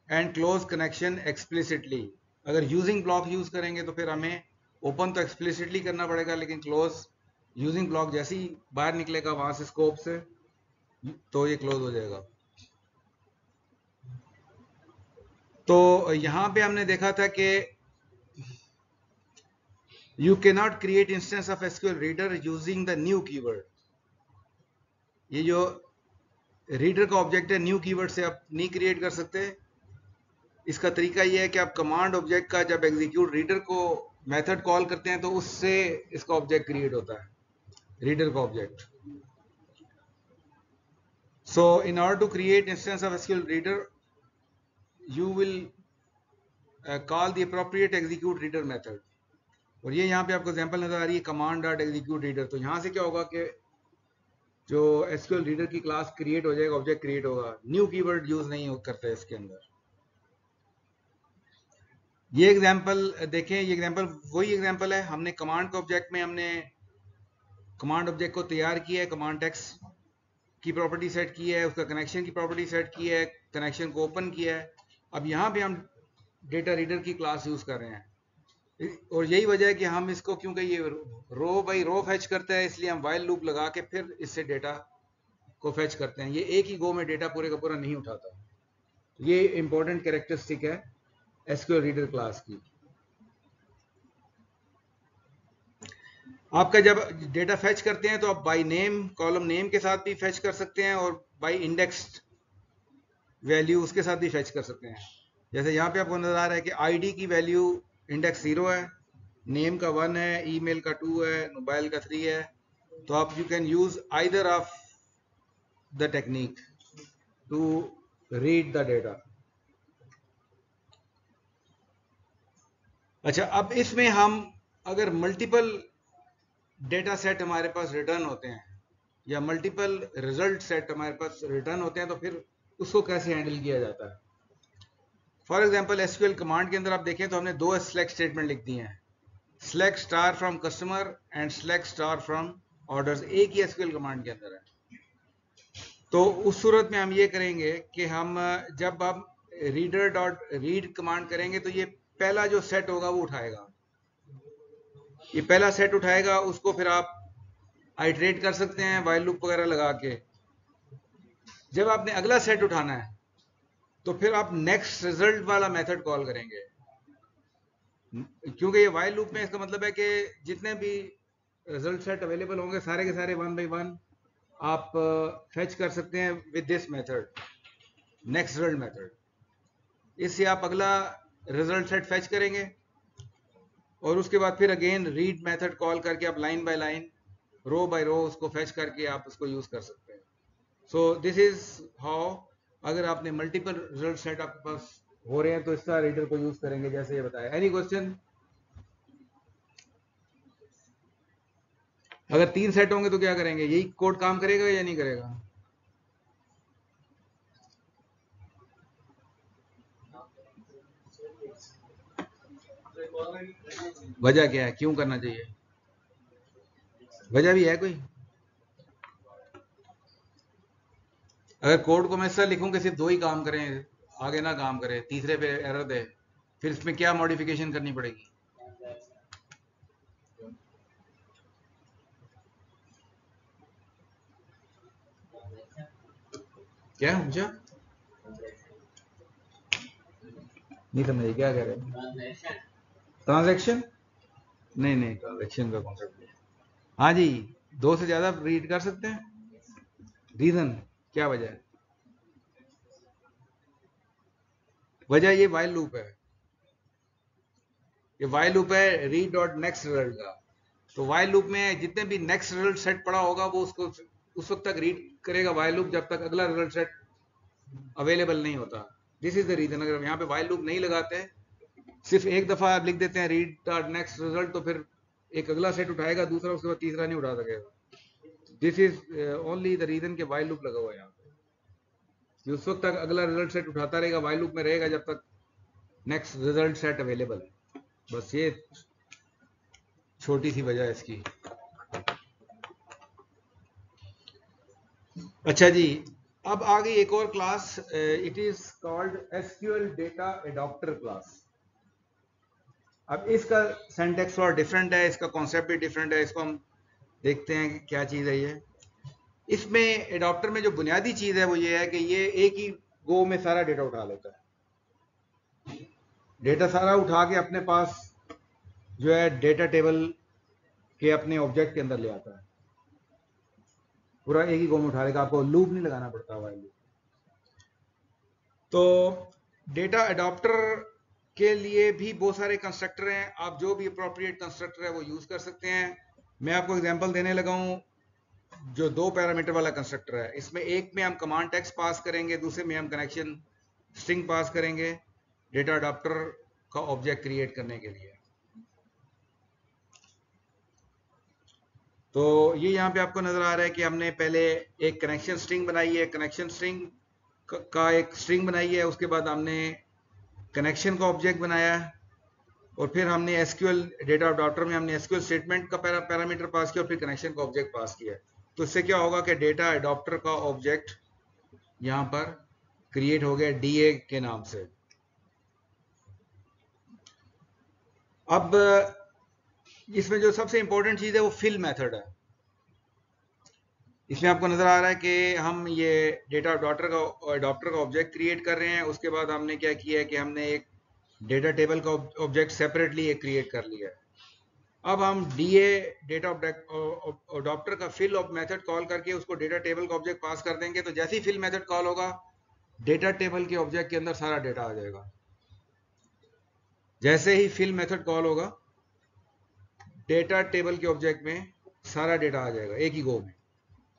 and close connection explicitly. अगर यूजिंग ब्लॉक यूज करेंगे तो फिर हमें ओपन तो एक्सप्लिसिटली करना पड़ेगा, लेकिन क्लोज यूजिंग ब्लॉक जैसे ही बाहर निकलेगा वहां से स्कोप से तो ये क्लोज हो जाएगा। तो यहां पे हमने देखा था कि you can not create instance of SQL reader using the new keyword. ये जो रीडर का ऑब्जेक्ट है, न्यू कीवर्ड से आप नहीं क्रिएट कर सकते। इसका तरीका यह है कि आप कमांड ऑब्जेक्ट का जब एग्जीक्यूट रीडर को मेथड कॉल करते हैं तो उससे इसका ऑब्जेक्ट क्रिएट होता है, रीडर का object. So in order to create instance of SQL reader you will call the appropriate execute reader method. और ये यहाँ पे आपको एग्जांपल नजर आ रही है, कमांड डॉट एग्जीक्यूट रीडर। तो यहाँ से क्या होगा कि जो एसक्यूएल रीडर की क्लास क्रिएट हो जाएगा, ऑब्जेक्ट क्रिएट होगा, न्यू कीवर्ड यूज नहीं करते इसके अंदर। ये एग्जांपल देखें, ये एग्जांपल वही एग्जांपल है। हमने कमांड के ऑब्जेक्ट में हमने कमांड ऑब्जेक्ट को तैयार किया है, कमांड टेक्स्ट की प्रॉपर्टी सेट की है, उसका कनेक्शन की प्रॉपर्टी सेट की है, कनेक्शन को ओपन किया है। अब यहाँ पे हम डेटा रीडर की क्लास यूज कर रहे हैं और यही वजह है कि हम इसको, क्योंकि ये रो बाई रो फैच करता है, इसलिए हम वाइल लूप लगा के फिर इससे डेटा को फैच करते हैं। ये एक ही गो में डेटा पूरे का पूरा नहीं उठाता। ये इंपॉर्टेंट कैरेक्टरिस्टिक है एसक्यूएल रीडर क्लास की। आपका जब डेटा फैच करते हैं तो आप बाय नेम, कॉलम नेम के साथ भी फैच कर सकते हैं और बाय इंडेक्स्ड वैल्यू उसके साथ भी फैच कर सकते हैं। जैसे यहाँ पे आपको नजर आ रहा है कि आईडी की वैल्यू इंडेक्स 0 है, नेम का 1 है, ईमेल का 2 है, मोबाइल का 3 है। तो आप you can use either of the technique to read the data. अच्छा, अब इसमें हम अगर मल्टीपल डेटा सेट हमारे पास रिटर्न होते हैं या मल्टीपल रिजल्ट सेट हमारे पास रिटर्न होते हैं तो फिर उसको कैसे हैंडल किया जाता है। फॉर एग्जांपल एसक्यूएल कमांड के अंदर आप देखें तो हमने दो सेलेक्ट स्टेटमेंट लिख दी हैं, select star from customer and select star from orders, एक ही एसक्यूएल कमांड के अंदर है। तो उस सूरत में हम ये करेंगे कि हम जब आप रीडर डॉट रीड कमांड करेंगे तो ये पहला जो सेट होगा वो उठाएगा, ये पहला सेट उठाएगा, उसको फिर आप आइटरेट कर सकते हैं वाइल लूप वगैरह लगा के। जब आपने अगला सेट उठाना है तो फिर आप नेक्स्ट रिजल्ट वाला मेथड कॉल करेंगे, क्योंकि ये वाइल लूप में इसका मतलब है कि जितने भी रिजल्ट सेट अवेलेबल होंगे सारे के सारे 1 बाय 1 आप फेच कर सकते हैं with this method, next result method. इससे आप अगला रिजल्ट सेट फेच करेंगे और उसके बाद फिर अगेन रीड मेथड कॉल करके आप line by line, row by row उसको फेच करके आप उसको यूज कर सकते हैं। सो दिस इज हाउ, अगर आपने मल्टीपल रिजल्ट सेट आपके पास हो रहे हैं तो इस तरह रीडर को यूज करेंगे जैसे ये बताया। Any question? अगर 3 सेट होंगे तो क्या करेंगे, यही कोड काम करेगा या नहीं करेगा? वजह क्या है, क्यों करना चाहिए, वजह भी है कोई? अगर कोड को मैं ऐसा लिखूं कि सिर्फ 2 ही काम करें, आगे ना काम करे, तीसरे पे एरर दे, फिर इसमें क्या मॉडिफिकेशन करनी पड़ेगी? क्या समझा? नहीं समझे क्या कह रहे हैं? ट्रांजैक्शन? नहीं नहीं, ट्रांजैक्शन का कॉन्सेप्ट नहीं। हाँ जी, 2 से ज्यादा रीड कर सकते हैं। रीजन क्या वजह है? वजह ये वाइल लूप है, ये वाइल लूप है रीड डॉट नेक्स्ट रिजल्ट का। तो वाइल लूप में जितने भी नेक्स्ट रिजल्ट सेट पड़ा होगा वो उसको उस वक्त तक रीड करेगा वाइल लूप जब तक अगला रिजल्ट सेट अवेलेबल नहीं होता। This is the reason. अगर हम यहाँ पे वाइल लूप नहीं लगाते, सिर्फ एक दफा आप लिख देते हैं रीड डॉट नेक्स्ट रिजल्ट, तो फिर एक अगला सेट उठाएगा, दूसरा उसके बाद तीसरा नहीं उठा सकेगा। This is only the reason के वाइल लूप लगा हुआ है यहाँ पे, कि उस वक्त तक अगला रिजल्ट सेट उठाता रहेगा, वाइल लूप में रहेगा जब तक नेक्स्ट रिजल्ट सेट अवेलेबल है। बस ये छोटी सी वजह है इसकी। अच्छा जी, अब आ गई एक और class, it is called SQL data adapter class. अब इसका सिंटैक्स थोड़ा डिफरेंट है, इसका कॉन्सेप्ट भी डिफरेंट है। इसको हम देखते हैं कि क्या चीज़ है ये। इसमें एडॉप्टर में जो बुनियादी चीज़ है वो ये है कि ये एक ही गो में सारा डेटा उठा लेता है। डेटा सारा उठा के अपने पास जो है डेटा टेबल के अपने ऑब्जेक्ट के अंदर ले आता है। पूरा एक ही गो में उठा लेगा, आपको लूप नहीं लगाना पड़ता वाइल लूप। तो डेटा एडॉप्टर के लिए भी बहुत सारे कंस्ट्रक्टर हैं, आप जो भी अप्रोप्रिएट कंस्ट्रक्टर है वो यूज कर सकते हैं। मैं आपको एग्जांपल देने लगा हूं, जो 2 पैरामीटर वाला कंस्ट्रक्टर है, इसमें एक में हम कमांड टेक्स्ट पास करेंगे, दूसरे में हम कनेक्शन स्ट्रिंग पास करेंगे डेटा अडॉप्टर का ऑब्जेक्ट क्रिएट करने के लिए। तो ये यहाँ पे आपको नजर आ रहा है कि हमने पहले एक कनेक्शन स्ट्रिंग बनाई है, कनेक्शन स्ट्रिंग का एक स्ट्रिंग बनाई है, उसके बाद हमने कनेक्शन का ऑब्जेक्ट बनाया, और फिर हमने एसक्यूएल डेटा अडॉप्टर में हमने एसक्यूएल स्टेटमेंट का पैरामीटर पास किया और फिर कनेक्शन का ऑब्जेक्ट पास किया। तो इससे क्या होगा कि डेटा अडॉप्टर का ऑब्जेक्ट यहाँ पर क्रिएट हो गया डीए के नाम से। अब इसमें जो सबसे इंपॉर्टेंट चीज है वो फिल मेथड है। इसमें आपको नजर आ रहा है कि हम ये डेटा अडॉप्टर का ऑब्जेक्ट क्रिएट कर रहे हैं। उसके बाद हमने क्या किया है कि हमने एक डेटा टेबल का ऑब्जेक्ट सेपरेटली एक क्रिएट कर लिया है। अब हम डीए डेटा अडॉप्टर का फिल मेथड कॉल करके उसको डेटा टेबल का ऑब्जेक्ट पास कर देंगे। तो जैसे ही फिल मेथड कॉल होगा, डेटा टेबल के ऑब्जेक्ट के अंदर सारा डेटा आ जाएगा। जैसे ही फिल मेथड कॉल होगा, डेटा टेबल के ऑब्जेक्ट में सारा डेटा आ जाएगा एक ही गो में।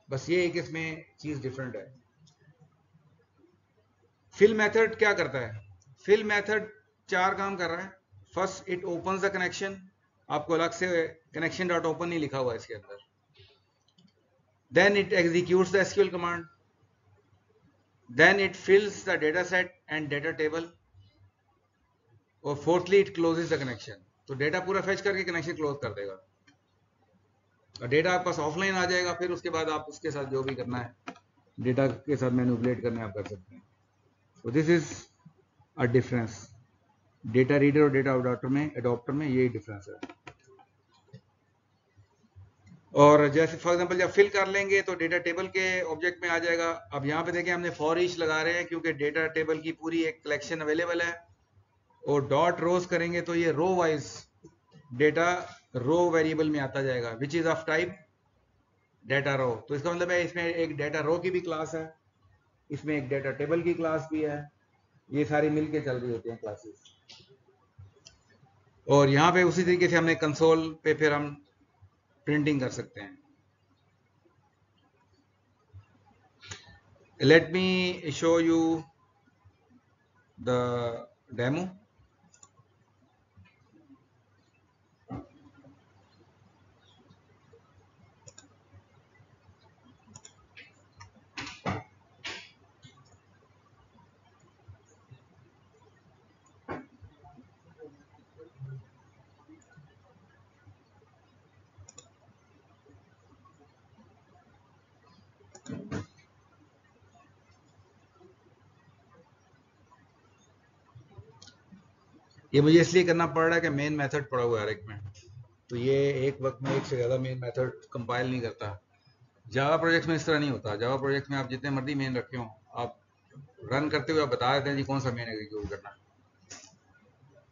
बस ये एक इसमें चीज डिफरेंट है। फिल मेथड क्या करता है? फिल मेथड 4 काम कर रहा है। First, it opens the connection. आपको अलग से कनेक्शन डॉट ओपन नहीं लिखा हुआ इसके अंदर। Then it executes the SQL command. Then it fills the data set and data table, और fourthly it closes the connection. तो डेटा पूरा फेच करके कनेक्शन क्लोज कर देगा और डेटा आपके पास ऑफलाइन आ जाएगा। फिर उसके बाद आप उसके साथ जो भी करना है, डेटा के साथ मैनिपुलेट करना है, आप कर सकते हैं। तो this is a difference data reader और डेटा अडॉप्टर में यही डिफरेंस है। और जैसे फॉर एग्जांपल जब फिल कर लेंगे तो डेटा टेबल के ऑब्जेक्ट में आ जाएगा। अब यहाँ पे देखें हमने फॉर ईच लगा रहे हैं क्योंकि डेटा टेबल की पूरी एक कलेक्शन अवेलेबल है, और डॉट रोज करेंगे तो ये row wise data row variable में आता जाएगा, which is of type data row. तो इसका मतलब है इसमें एक डेटा रो की भी क्लास है, इसमें एक डेटा टेबल की क्लास भी है, ये सारी मिलके चल रही होती हैं क्लासेस। और यहाँ पे उसी तरीके से हमने कंसोल पे फिर हम प्रिंटिंग कर सकते हैं। Let me show you the demo. ये मुझे इसलिए करना पड़ रहा है कि मेन मेथड पड़ा हुआ है हर एक में, तो ये एक वक्त में एक से ज़्यादा मेन मेथड कंपाइल नहीं करता। जावा प्रोजेक्ट में इस तरह नहीं होता। जावा प्रोजेक्ट में आप जितने मर्जी मेन रखे हो, आप रन करते हुए आप बता देते हैं जी कौन सा मेन एग्जीक्यूट करना है,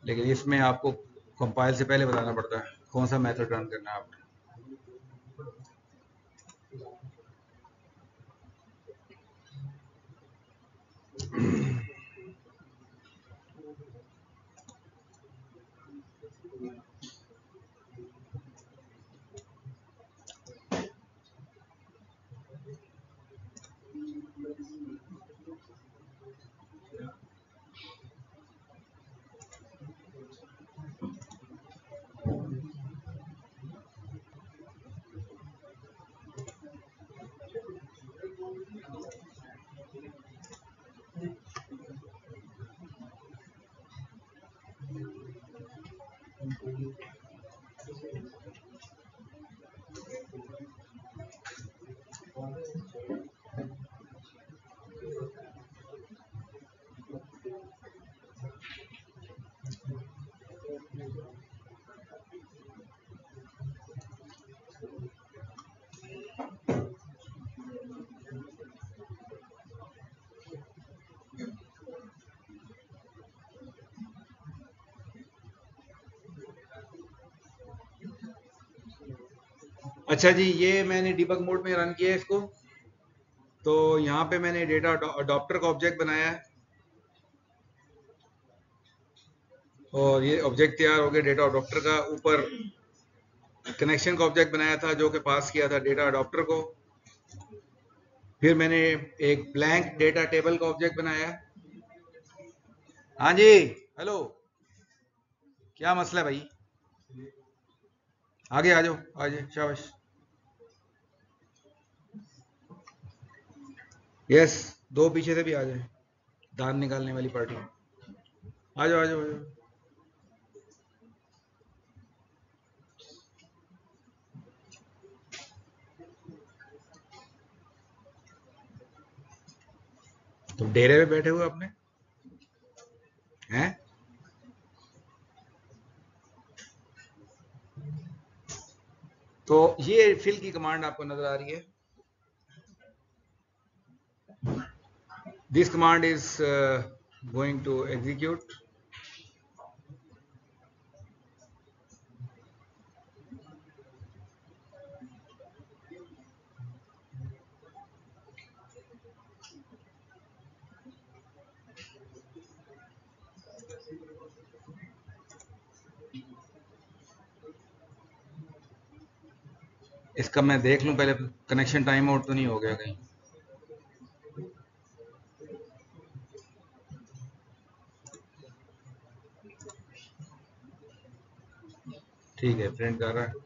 लेकिन इसमें आपको कंपाइल से पहले बताना पड़ता है कौन सा मेथड रन करना है आपने। अच्छा जी, ये मैंने डिबग मोड में रन किया है इसको। तो यहाँ पे मैंने डेटा अडॉप्टर का ऑब्जेक्ट बनाया है और ये ऑब्जेक्ट तैयार हो गया डेटा अडॉप्टर का। ऊपर कनेक्शन का ऑब्जेक्ट बनाया था जो कि पास किया था डेटा अडॉप्टर को। फिर मैंने एक ब्लैंक डेटा टेबल का ऑब्जेक्ट बनाया है। हाँ जी, हेलो, क्या मसला है भाई? आगे आ जाओ, आ जाओ, शाबाश। यस, दो पीछे से भी आ जाए, दान निकालने वाली पार्टी। आ जाओ, आ जाओ, आ जाओ। तुम डेरे में बैठे हुए अपने हैं? तो ये फिल की कमांड आपको नजर आ रही है। This command is going to execute. इसका मैं देख लूं पहले, कनेक्शन टाइम आउट तो नहीं हो गया कहीं। ठीक है, प्रिंट कर रहा है।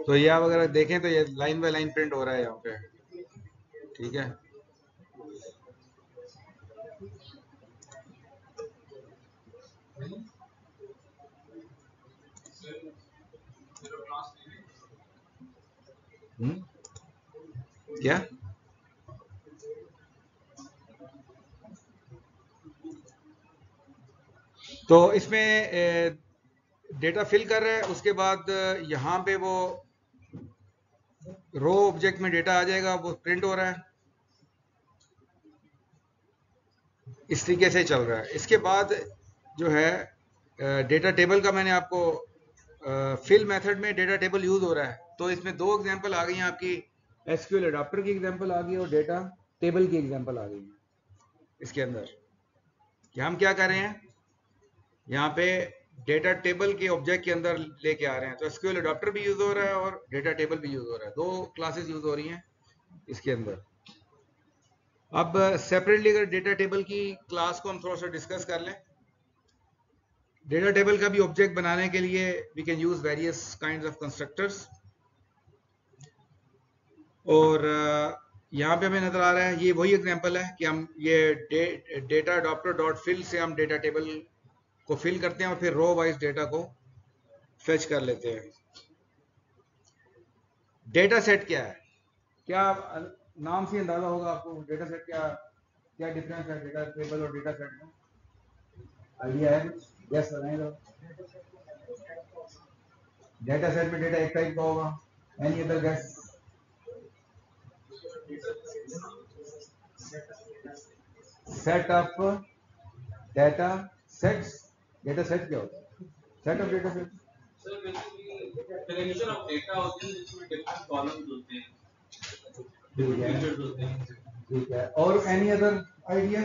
तो ये आप अगर देखें तो ये लाइन बाय लाइन प्रिंट हो रहा है यहाँ पे। ठीक है, क्या तो इसमें डेटा फिल कर रहा है, उसके बाद यहाँ पे वो रो ऑब्जेक्ट में डेटा आ जाएगा, वो प्रिंट हो रहा है, इस तरीके से चल रहा है। इसके बाद जो है डेटा टेबल का मैंने आपको फिल मेथड में डेटा टेबल यूज हो रहा है, तो इसमें दो एग्जांपल आ गई हैं आपकी, एसक्यूएल अडॉप्टर की एग्जांपल आ गई और डेटा टेबल की एग्जांपल आ गई है इसके अंदर कि हम क्या कर रहे हैं, यहाँ पे डेटा टेबल के ऑब्जेक्ट के अंदर लेके आ रहे हैं। तो एसक्यूएल अडॉप्टर भी यूज हो रहा है और डेटा टेबल भी यूज हो रहा है, दो क्लासेस यूज हो रही हैं इसके अंदर। अब सेपरेटली अगर डेटा टेबल की क्लास को हम थोड़ा सा डिस्कस कर लें, डेटा टेबल का भी ऑब्जेक्ट बनाने के लिए we can use various kinds of constructors, और यहाँ पे हमें नजर आ रहा है ये वही एग्जांपल है कि हम ये डेटा अडॉप्टर डॉट फिल से हम डेटा टेबल को फिल करते हैं और फिर रो वाइज डेटा को फेच कर लेते हैं। डेटा सेट क्या है, क्या नाम से अंदाजा होगा आपको डेटा सेट क्या क्या डिफरेंस है डेटा टेबल और डेटा सेट में, आइडिया है कुछ? यस बताएं तो। डेटा सेट में डेटा एक टाइप का होगा, any other gas? Set of data sets, data set क्या होता है? Set of data set sir basically collection of data होते हैं जिसमें डिफरेंट कॉलम्स होते हैं, डिफरेंट फीचर्स होते हैं। ठीक है, और एनी अदर आइडिया?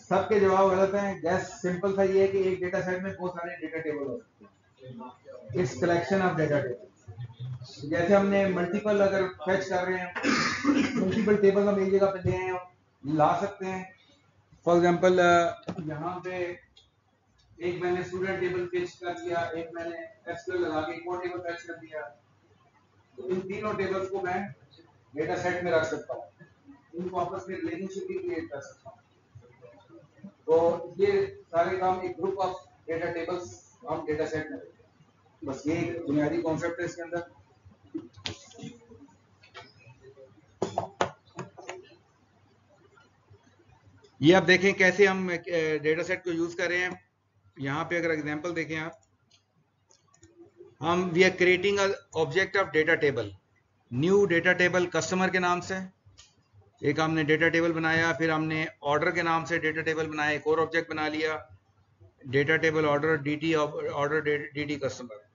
सबके जवाब गलत हैं। गैस सिंपल सा ये है कि एक डेटा सेट में बहुत सारे डेटा टेबल हो सकते हैं, it's collection of data table. जैसे हमने मल्टीपल अगर फेच कर रहे हैं, मल्टीपल टेबल हम एक जगह पे ले आए हैं, ला सकते हैं। फॉर एग्जांपल यहाँ पे एक मैंने स्टूडेंट टेबल फेच कर दिया, एक मैंने एसक्यूएल लगा के एक और टेबल फेच कर दिया, तो इन तीनों टेबल्स को मैं डेटा सेट में रख सकता हूँ, इनको आपस में रिलेशनशिप भी क्रिएट कर सकता हूँ। तो ये सारे काम एक ग्रुप ऑफ डेटा टेबल्स हम डेटा सेट में रखते हैं। बस ये बुनियादी कॉन्सेप्ट है इसके अंदर। ये आप देखें कैसे हम डेटा सेट को यूज कर रहे हैं। यहाँ पे अगर एग्जांपल देखें आप, हम we are creating object of data table, new data table customer के नाम से एक हमने डेटा टेबल बनाया, फिर हमने ऑर्डर के नाम से डेटा टेबल बनाया, एक और ऑब्जेक्ट बना लिया data table order dt order dt customer.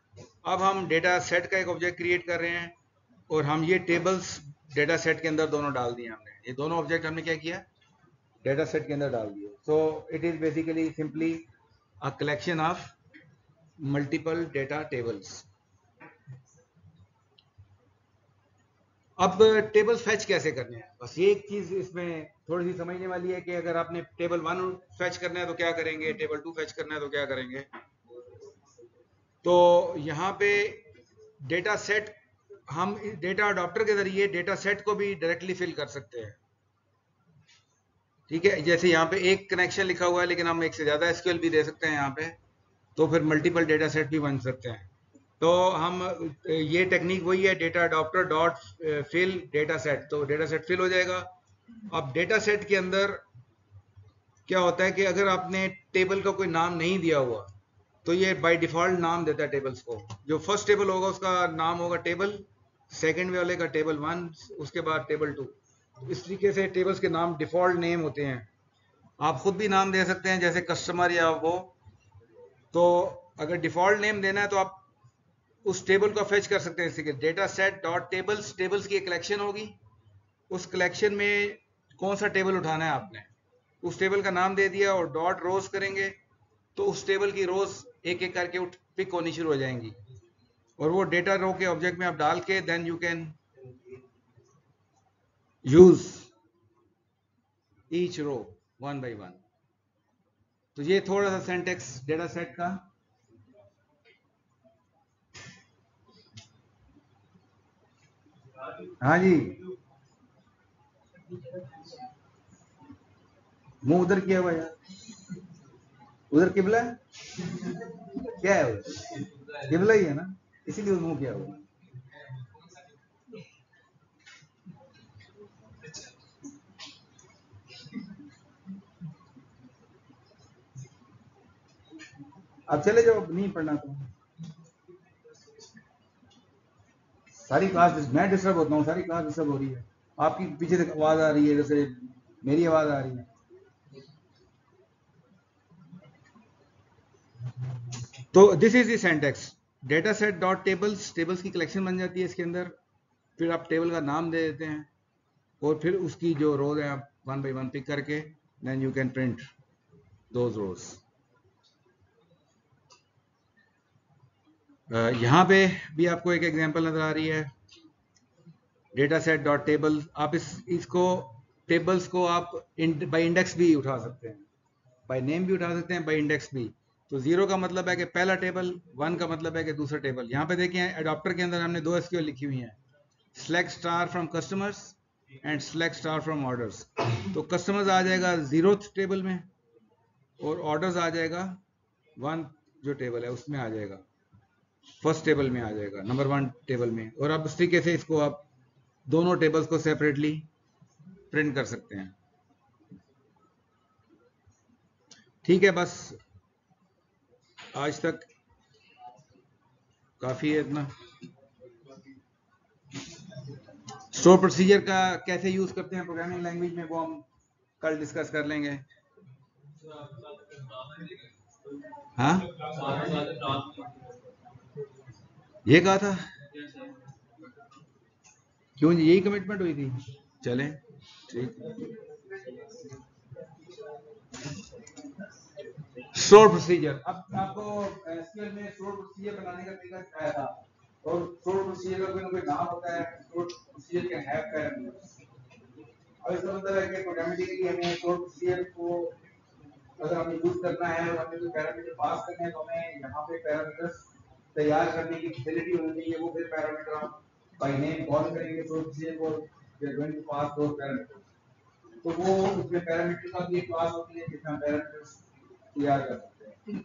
अब हम डेटा सेट का एक ऑब्जेक्ट क्रिएट कर रहे हैं और हम ये टेबल्स डेटा सेट के अंदर दोनों डाल दिए हमने, ये दोनों ऑब्जेक्ट हमने क्या किया डेटा सेट के अंदर डाल दिए। So it is basically simply a collection of multiple data tables. अब टेबल फेच कैसे करने हैं, बस ये एक चीज इसमें थोड़ी सी समझने वाली है कि अगर आपने टेबल 1 फेच करना है तो क्या करेंगे, टेबल 2 फेच करना है तो क्या करेंगे। तो यहाँ पे डेटा सेट, हम डेटा अडॉप्टर के जरिए डेटा सेट को भी डायरेक्टली फिल कर सकते हैं। ठीक है, जैसे यहाँ पे एक कनेक्शन लिखा हुआ है लेकिन हम एक से ज्यादा एसक्यूएल भी दे सकते हैं यहाँ पे, तो फिर मल्टीपल डेटा सेट भी बन सकते हैं। तो हम ये टेक्निक वही है, data adapter dot fill data set, तो डेटा सेट फिल हो जाएगा। अब डेटा सेट के अंदर क्या होता है कि अगर आपने टेबल का कोई नाम नहीं दिया हुआ तो ये बाय डिफॉल्ट नाम देता है टेबल्स को। जो फर्स्ट टेबल होगा उसका नाम होगा टेबल, सेकंड वाले का टेबल 1, उसके बाद टेबल 2। इस तरीके से टेबल्स के नाम डिफॉल्ट नेम होते हैं। आप खुद भी नाम दे सकते हैं जैसे कस्टमर या वो। तो अगर डिफॉल्ट नेम देना है तो आप उस टेबल को फेच कर सकते हैं। इसी के data set dot tables, tables की एक कलेक्शन होगी, उस कलेक्शन में कौन सा टेबल उठाना है आपने, उस टेबल का नाम दे दिया और डॉट रोज करेंगे तो उस टेबल की रोज एक एक करके पिक होनी शुरू हो जाएंगी और वो डेटा रो के ऑब्जेक्ट में आप डाल के then you can use each row one by one. तो ये थोड़ा सा सिंटैक्स डेटा सेट का। हाँ जी, मुंह उधर किया हुआ यार, उधर किबला क्या है उधर? किबला ही है ना, इसीलिए मूव किया हुआ। अब चले जाओ, नहीं पढ़ना तो। सारी क्लास मैं डिस्टर्ब होता हूँ, सारी क्लास डिस्टर्ब हो रही है। आपकी पीछे से आवाज आ रही है, जैसे मेरी आवाज आ रही है। तो this is the syntax. Data set dot tables, tables की कलेक्शन बन जाती है इसके अंदर। फिर आप टेबल का नाम दे देते हैं और फिर उसकी जो रोज है आप 1 by 1 पिक करके then you can print those rows. यहाँ पे भी आपको एक एग्जांपल नजर आ रही है, डेटा सेट डॉट टेबल। आप इसको टेबल्स को आप बाय इंडेक्स भी उठा सकते हैं, बाय नेम भी उठा सकते हैं, बाय इंडेक्स भी। तो 0 का मतलब है कि पहला टेबल, 1 का मतलब है कि दूसरा टेबल। यहाँ पे देखिए एडॉप्टर के अंदर हमने 2 SQL लिखी हुई हैं, select star from customers and select star from orders. तो कस्टमर्स आ जाएगा 0th टेबल में और ऑर्डर्स आ जाएगा 1 जो टेबल है उसमें आ जाएगा, फर्स्ट टेबल में आ जाएगा, नंबर 1 टेबल में। और अब उस तरीके से इसको आप दोनों टेबल्स को सेपरेटली प्रिंट कर सकते हैं। ठीक है, बस आज तक काफी है इतना। स्टोर प्रोसीजर का कैसे यूज करते हैं प्रोग्रामिंग लैंग्वेज में, वो हम कल डिस्कस कर लेंगे। हाँ, ये कहा था, क्यों यही कमिटमेंट हुई थी? चलें ठीक। स्टोर प्रोसीजर, अब आपको एसक्यूएल में स्टोर प्रोसीजर बनाने का तरीका सिखाया था, और स्टोर प्रोसीजर का कोई नाम होता है, store procedure can have parameters. अब इसका मतलब है कि प्रोग्रामेटिकली हमें स्टोर प्रोसीजर को अगर हमें यूज करना है और हमें कोई पैरामीटर पास करने हैं तो हमें यहाँ पे पैरामीटर्स तैयार करने की फैसिलिटी होनी चाहिए। वो फिर पैरामीटर हम बाय नेम कॉल करेंगे स्टोर प्रोसीजर को, we are going to pass those parameters. तो वो उसमें पैरामीटर का भी एक क्लास होती है जिसमें पैरामीटर्स तैयार कर सकते हैं।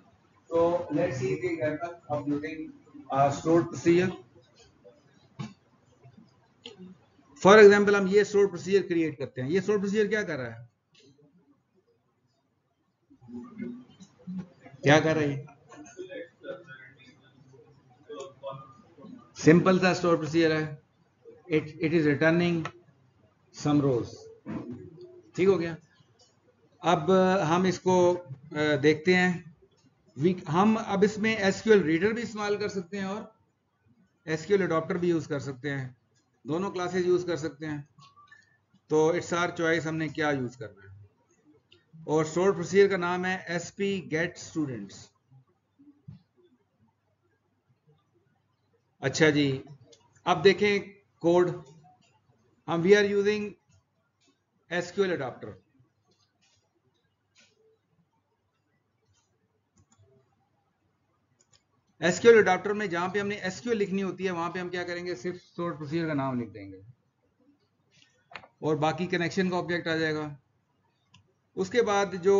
So let's see the example of using stored procedure. For example, हम ये stored procedure create करते हैं। ये stored procedure क्या कर रहा है, क्या कर रहा है? सिंपल सा stored procedure है, it is returning some rows। ठीक हो गया। अब हम इसको देखते हैं। हम अब इसमें SQL रीडर भी इस्तेमाल कर सकते हैं और SQL अडॉप्टर भी यूज कर सकते हैं, दोनों क्लासेस यूज कर सकते हैं। तो इट्स आवर चॉइस हमने क्या यूज करना है। और स्टोर प्रोसीजर का नाम है SP गेट स्टूडेंट्स। अच्छा जी, अब देखें कोड। हम we are using SQL adapter. SQL adapter में जहां पे हमने SQL लिखनी होती है वहां पे हम क्या करेंगे, सिर्फ स्टोर प्रोसीजर का नाम लिख देंगे और बाकी कनेक्शन का ऑब्जेक्ट आ जाएगा। उसके बाद जो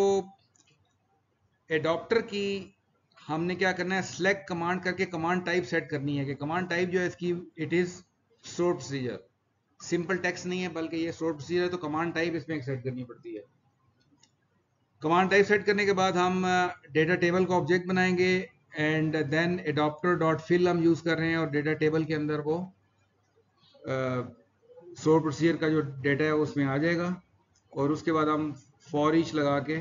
एडॉप्टर की हमने क्या करना है, सेलेक्ट कमांड करके कमांड टाइप सेट करनी है कि कमांड टाइप जो है इसकी it is store procedure. Simple text नहीं है बल्कि ये स्टोर प्रोसीजर है, तो कमांड टाइप इसमें सेट करनी पड़ती है। कमांड टाइप सेट करने के बाद हम डेटा टेबल का ऑब्जेक्ट बनाएंगे and then adapter dot fill हम यूज कर रहे हैं और डेटा टेबल के अंदर वो स्टोर प्रोसीजर का जो डेटा है उसमें आ जाएगा। और उसके बाद हम फॉर ईच लगा के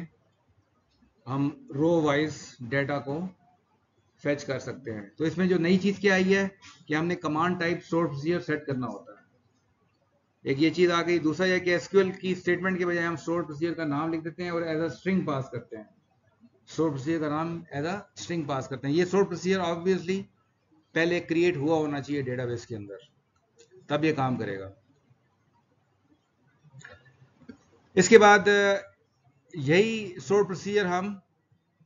हम रो वाइज डेटा को फेच कर सकते हैं। तो इसमें जो नई चीज क्या आई है कि हमने command type store procedure set करना होता है, एक ये चीज आ गई। दूसरा यह कि एसक्यूएल की स्टेटमेंट के बजाय हम स्टोर प्रोसीजर का नाम लिख देते हैं और एज अ स्ट्रिंग पास करते हैं, स्टोर प्रोसीजर का नाम एज अ स्ट्रिंग पास करते हैं। ये स्टोर प्रोसीजर ऑब्वियसली पहले क्रिएट हुआ होना चाहिए डेटाबेस के अंदर, तब ये काम करेगा। इसके बाद यही स्टोर प्रोसीजर हम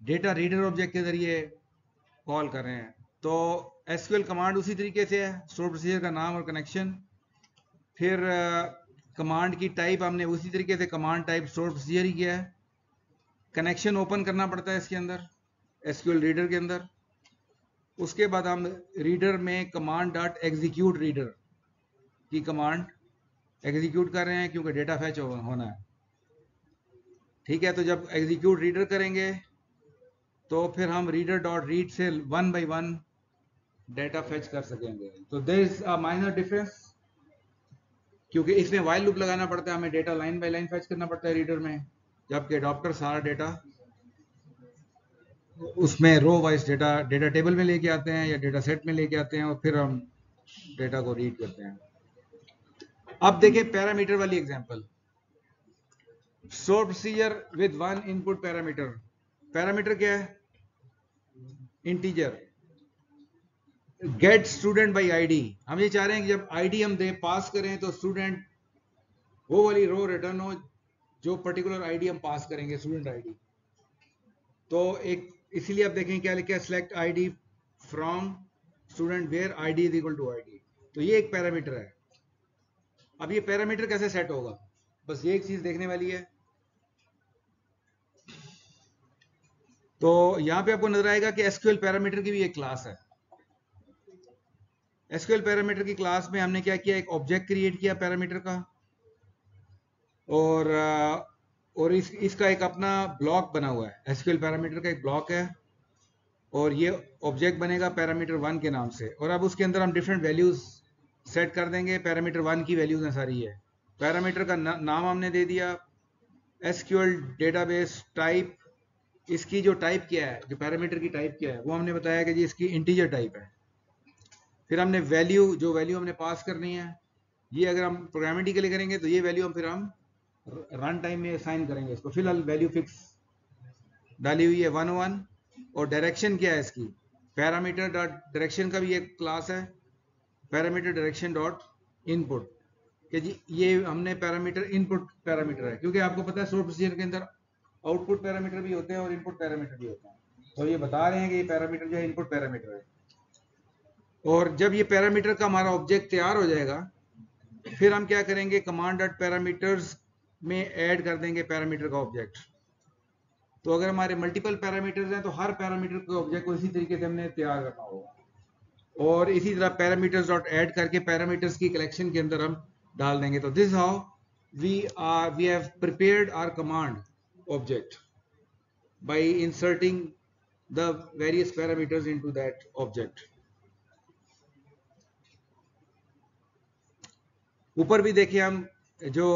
डेटा रीडर ऑब्जेक्ट के जरिए कॉल कर रहे हैं। तो एसक्यूएल कमांड उसी तरीके से है, स्टोर प्रोसीजर का नाम और कनेक्शन। फिर कमांड की टाइप हमने उसी तरीके से कमांड टाइप स्टोर प्रोसीजर ही किया है। कनेक्शन ओपन करना पड़ता है इसके अंदर एसक्यूएल रीडर के अंदर। उसके बाद हम रीडर में कमांड डॉट एग्जीक्यूट रीडर की कमांड एग्जीक्यूट कर रहे हैं क्योंकि डेटा फैच होना है। ठीक है, तो जब एग्जीक्यूट रीडर करेंगे तो फिर हम रीडर डॉट रीड से 1 by 1 डेटा फेच कर सकेंगे। तो there is a minor difference, क्योंकि इसमें व्हाइल लूप लगाना पड़ता है, हमें data line by line fetch करना पड़ता है रीडर में, जबकि अडॉप्टर सारा डेटा उसमें रो वाइज डेटा टेबल में लेके आते हैं या डेटा सेट में लेके आते हैं और फिर हम डेटा को रीड करते हैं। अब देखें पैरामीटर वाली example. Sort procedure with one input parameter. Parameter क्या है? Integer. Get student by ID. हम ये चाह रहे हैं कि जब आईडी हम दे पास करें तो स्टूडेंट वो वाली रो रिटर्न हो जो पर्टिकुलर आईडी हम पास करेंगे, स्टूडेंट आईडी। तो एक इसीलिए आप देखें क्या लिखा है, select ID from student where ID is equal to ID. तो ये एक पैरामीटर है। अब ये पैरामीटर कैसे सेट होगा, बस ये एक चीज देखने वाली है। तो यहां पे आपको नजर आएगा कि एसक्यूएल पैरामीटर की भी एक क्लास है। एसक्यूएल पैरामीटर की क्लास में हमने क्या किया, एक ऑब्जेक्ट क्रिएट किया पैरामीटर का, और इसका एक अपना ब्लॉक बना हुआ है। एसक्यूएल पैरामीटर का एक ब्लॉक है और ये ऑब्जेक्ट बनेगा पैरामीटर 1 के नाम से। और अब उसके अंदर हम डिफरेंट वैल्यूज सेट कर देंगे। पैरामीटर 1 की वैल्यूज हैं सारी है। पैरामीटर का नाम हमने दे दिया एसक्यूएल डेटाबेस टाइप। इसकी जो टाइप क्या है, जो पैरामीटर की टाइप क्या है, वो हमने बताया कि जी इसकी इंटीजर टाइप है। फिर हमने वैल्यू, जो वैल्यू हमने पास करनी है, ये अगर हम प्रोग्रामिंग के लिए करेंगे तो ये वैल्यू हम रन टाइम में असाइन करेंगे इसको। फिलहाल वैल्यू फिक्स डाली हुई है 101। और डायरेक्शन क्या है इसकी, पैरामीटर डॉट डायरेक्शन का भी एक क्लास है, पैरामीटर डायरेक्शन डॉट इनपुट। कि जी ये हमने पैरामीटर इनपुट पैरामीटर है, क्योंकि आपको पता है सोर्स प्रोसीजर के अंदर आउटपुट पैरामीटर भी होते हैं और इनपुट पैरामीटर भी होते हैं। तो ये बता रहे हैं कि ये पैरामीटर जो है इनपुट पैरामीटर है। और जब ये पैरामीटर का हमारा ऑब्जेक्ट तैयार हो जाएगा, फिर हम क्या करेंगे, कमांड डॉट पैरामीटर्स में ऐड कर देंगे पैरामीटर का ऑब्जेक्ट। तो अगर हमारे मल्टीपल पैरामीटर्स हैं तो हर पैरामीटर के ऑब्जेक्ट को इसी तरीके से हमने तैयार करना होगा। और इसी तरह पैरामीटर्स डॉट ऐड करके पैरामीटर्स की कलेक्शन के अंदर हम डाल देंगे। तो this how we have prepared our command object by inserting the various parameters into that object. ऊपर भी देखिए हम जो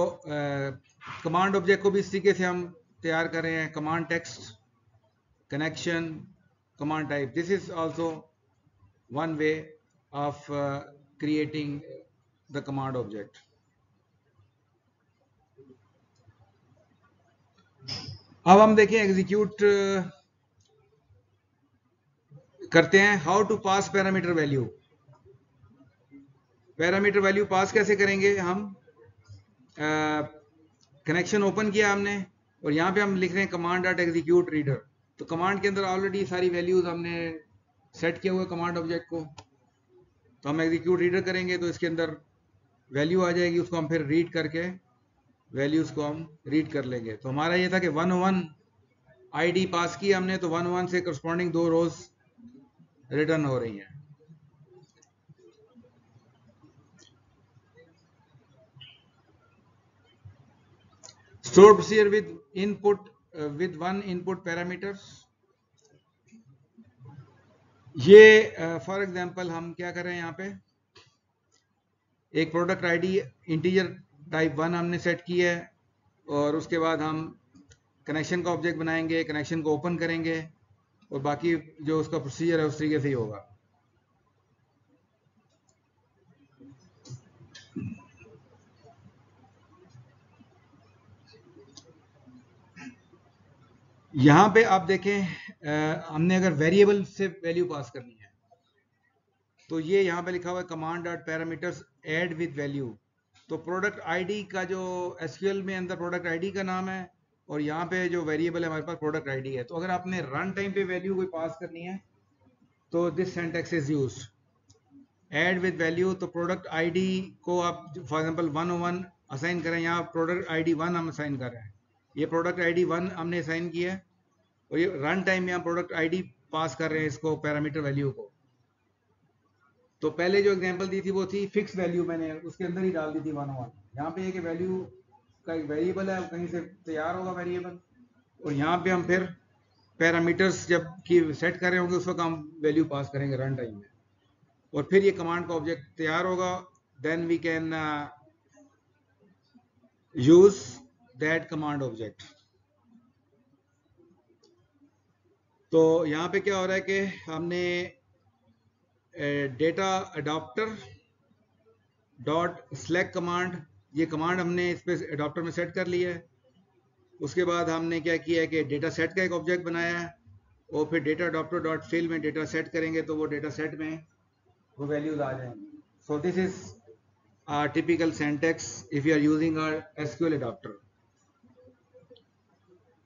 कमांड ऑब्जेक्ट को भी इस तरीके से हम तैयार कर रहे हैं। Command text, connection, command type. This is also one way of creating the command object. अब हम देखें एग्जीक्यूट करते हैं। How to pass parameter value. Parameter value pass कैसे करेंगे हम, कनेक्शन ओपन किया हमने और यहाँ पे हम लिख रहे हैं कमांड डॉट एग्जीक्यूट रीडर। तो कमांड के अंदर ऑलरेडी सारी वैल्यूज हमने सेट किया हुआ है कमांड ऑब्जेक्ट को। तो हम एग्जीक्यूट रीडर करेंगे तो इसके अंदर वैल्यू आ जाएगी, उसको हम फिर रीड करके वैल्यूज को हम रीड कर लेंगे। तो हमारा ये था कि 101 आईडी पास की हमने, तो 101 से करस्पॉन्डिंग 2 रोज रिटर्न हो रही हैं। Store procedure with input with one input parameters. ये फॉर एग्जांपल हम क्या कर रहे हैं, यहाँ पे एक प्रोडक्ट आईडी इंटीजर टाइप 1 हमने सेट की है और उसके बाद हम कनेक्शन का ऑब्जेक्ट बनाएंगे, कनेक्शन को ओपन करेंगे और बाकी जो उसका प्रोसीजर है उस तरीके से ही होगा। यहां पे आप देखें हमने अगर वेरिएबल से वैल्यू पास करनी है तो ये यहां पे लिखा हुआ है command dot parameters add with value. तो प्रोडक्ट आईडी का जो एसक्यूएल में अंदर प्रोडक्ट आईडी का नाम है और यहाँ पे जो वेरिएबल है हमारे पास प्रोडक्ट आईडी है। तो अगर आपने रन टाइम पे वैल्यू कोई पास करनी है तो this syntax is used, add with value. तो प्रोडक्ट आईडी को आप फॉर एग्जांपल 101 असाइन करें, यहाँ प्रोडक्ट आईडी 1 हम असाइन कर रहे हैं, ये प्रोडक्ट आईडी 1 हमने असाइन किया है और ये रन टाइम में हम प्रोडक्ट आईडी पास कर रहे हैं इसको पैरामीटर वैल्यू को। तो पहले जो एग्जांपल दी थी वो थी फिक्स वैल्यू, मैंने उसके अंदर ही डाल दी थी 101। यहाँ पे ये कि वैल्यू का एक वेरिएबल है, कहीं से तैयार होगा वेरिएबल, और यहाँ पे हम फिर पैरामीटर्स जब की सेट कर रहे होंगे उस वक्त हम वैल्यू पास करेंगे रन टाइम में, और फिर ये कमांड का ऑब्जेक्ट तैयार होगा। Then we can use that command object. तो यहाँ पे क्या हो रहा है कि हमने data adapter dot select command, ये कमांड हमने इस पे अडॉप्टर में सेट कर लिया है। उसके बाद हमने क्या किया है कि डेटा सेट का एक ऑब्जेक्ट बनाया है, और फिर डेटा अडॉप्टर डॉट फिल में डेटा सेट करेंगे तो वो डेटा सेट में वो वैल्यूज आ जाएंगी। सो this is our typical syntax if you are using our SQL adapter।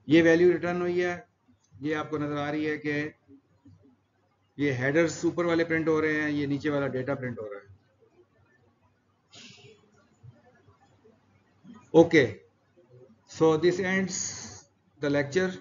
ये वैल्यू रिटर्न हुई है, ये आपको नजर आ रही है कि ये हेडर्स ऊपर वाले प्रिंट हो रहे हैं, ये नीचे वाला डेटा प्रिंट हो रहा है। Okay, so this ends the lecture.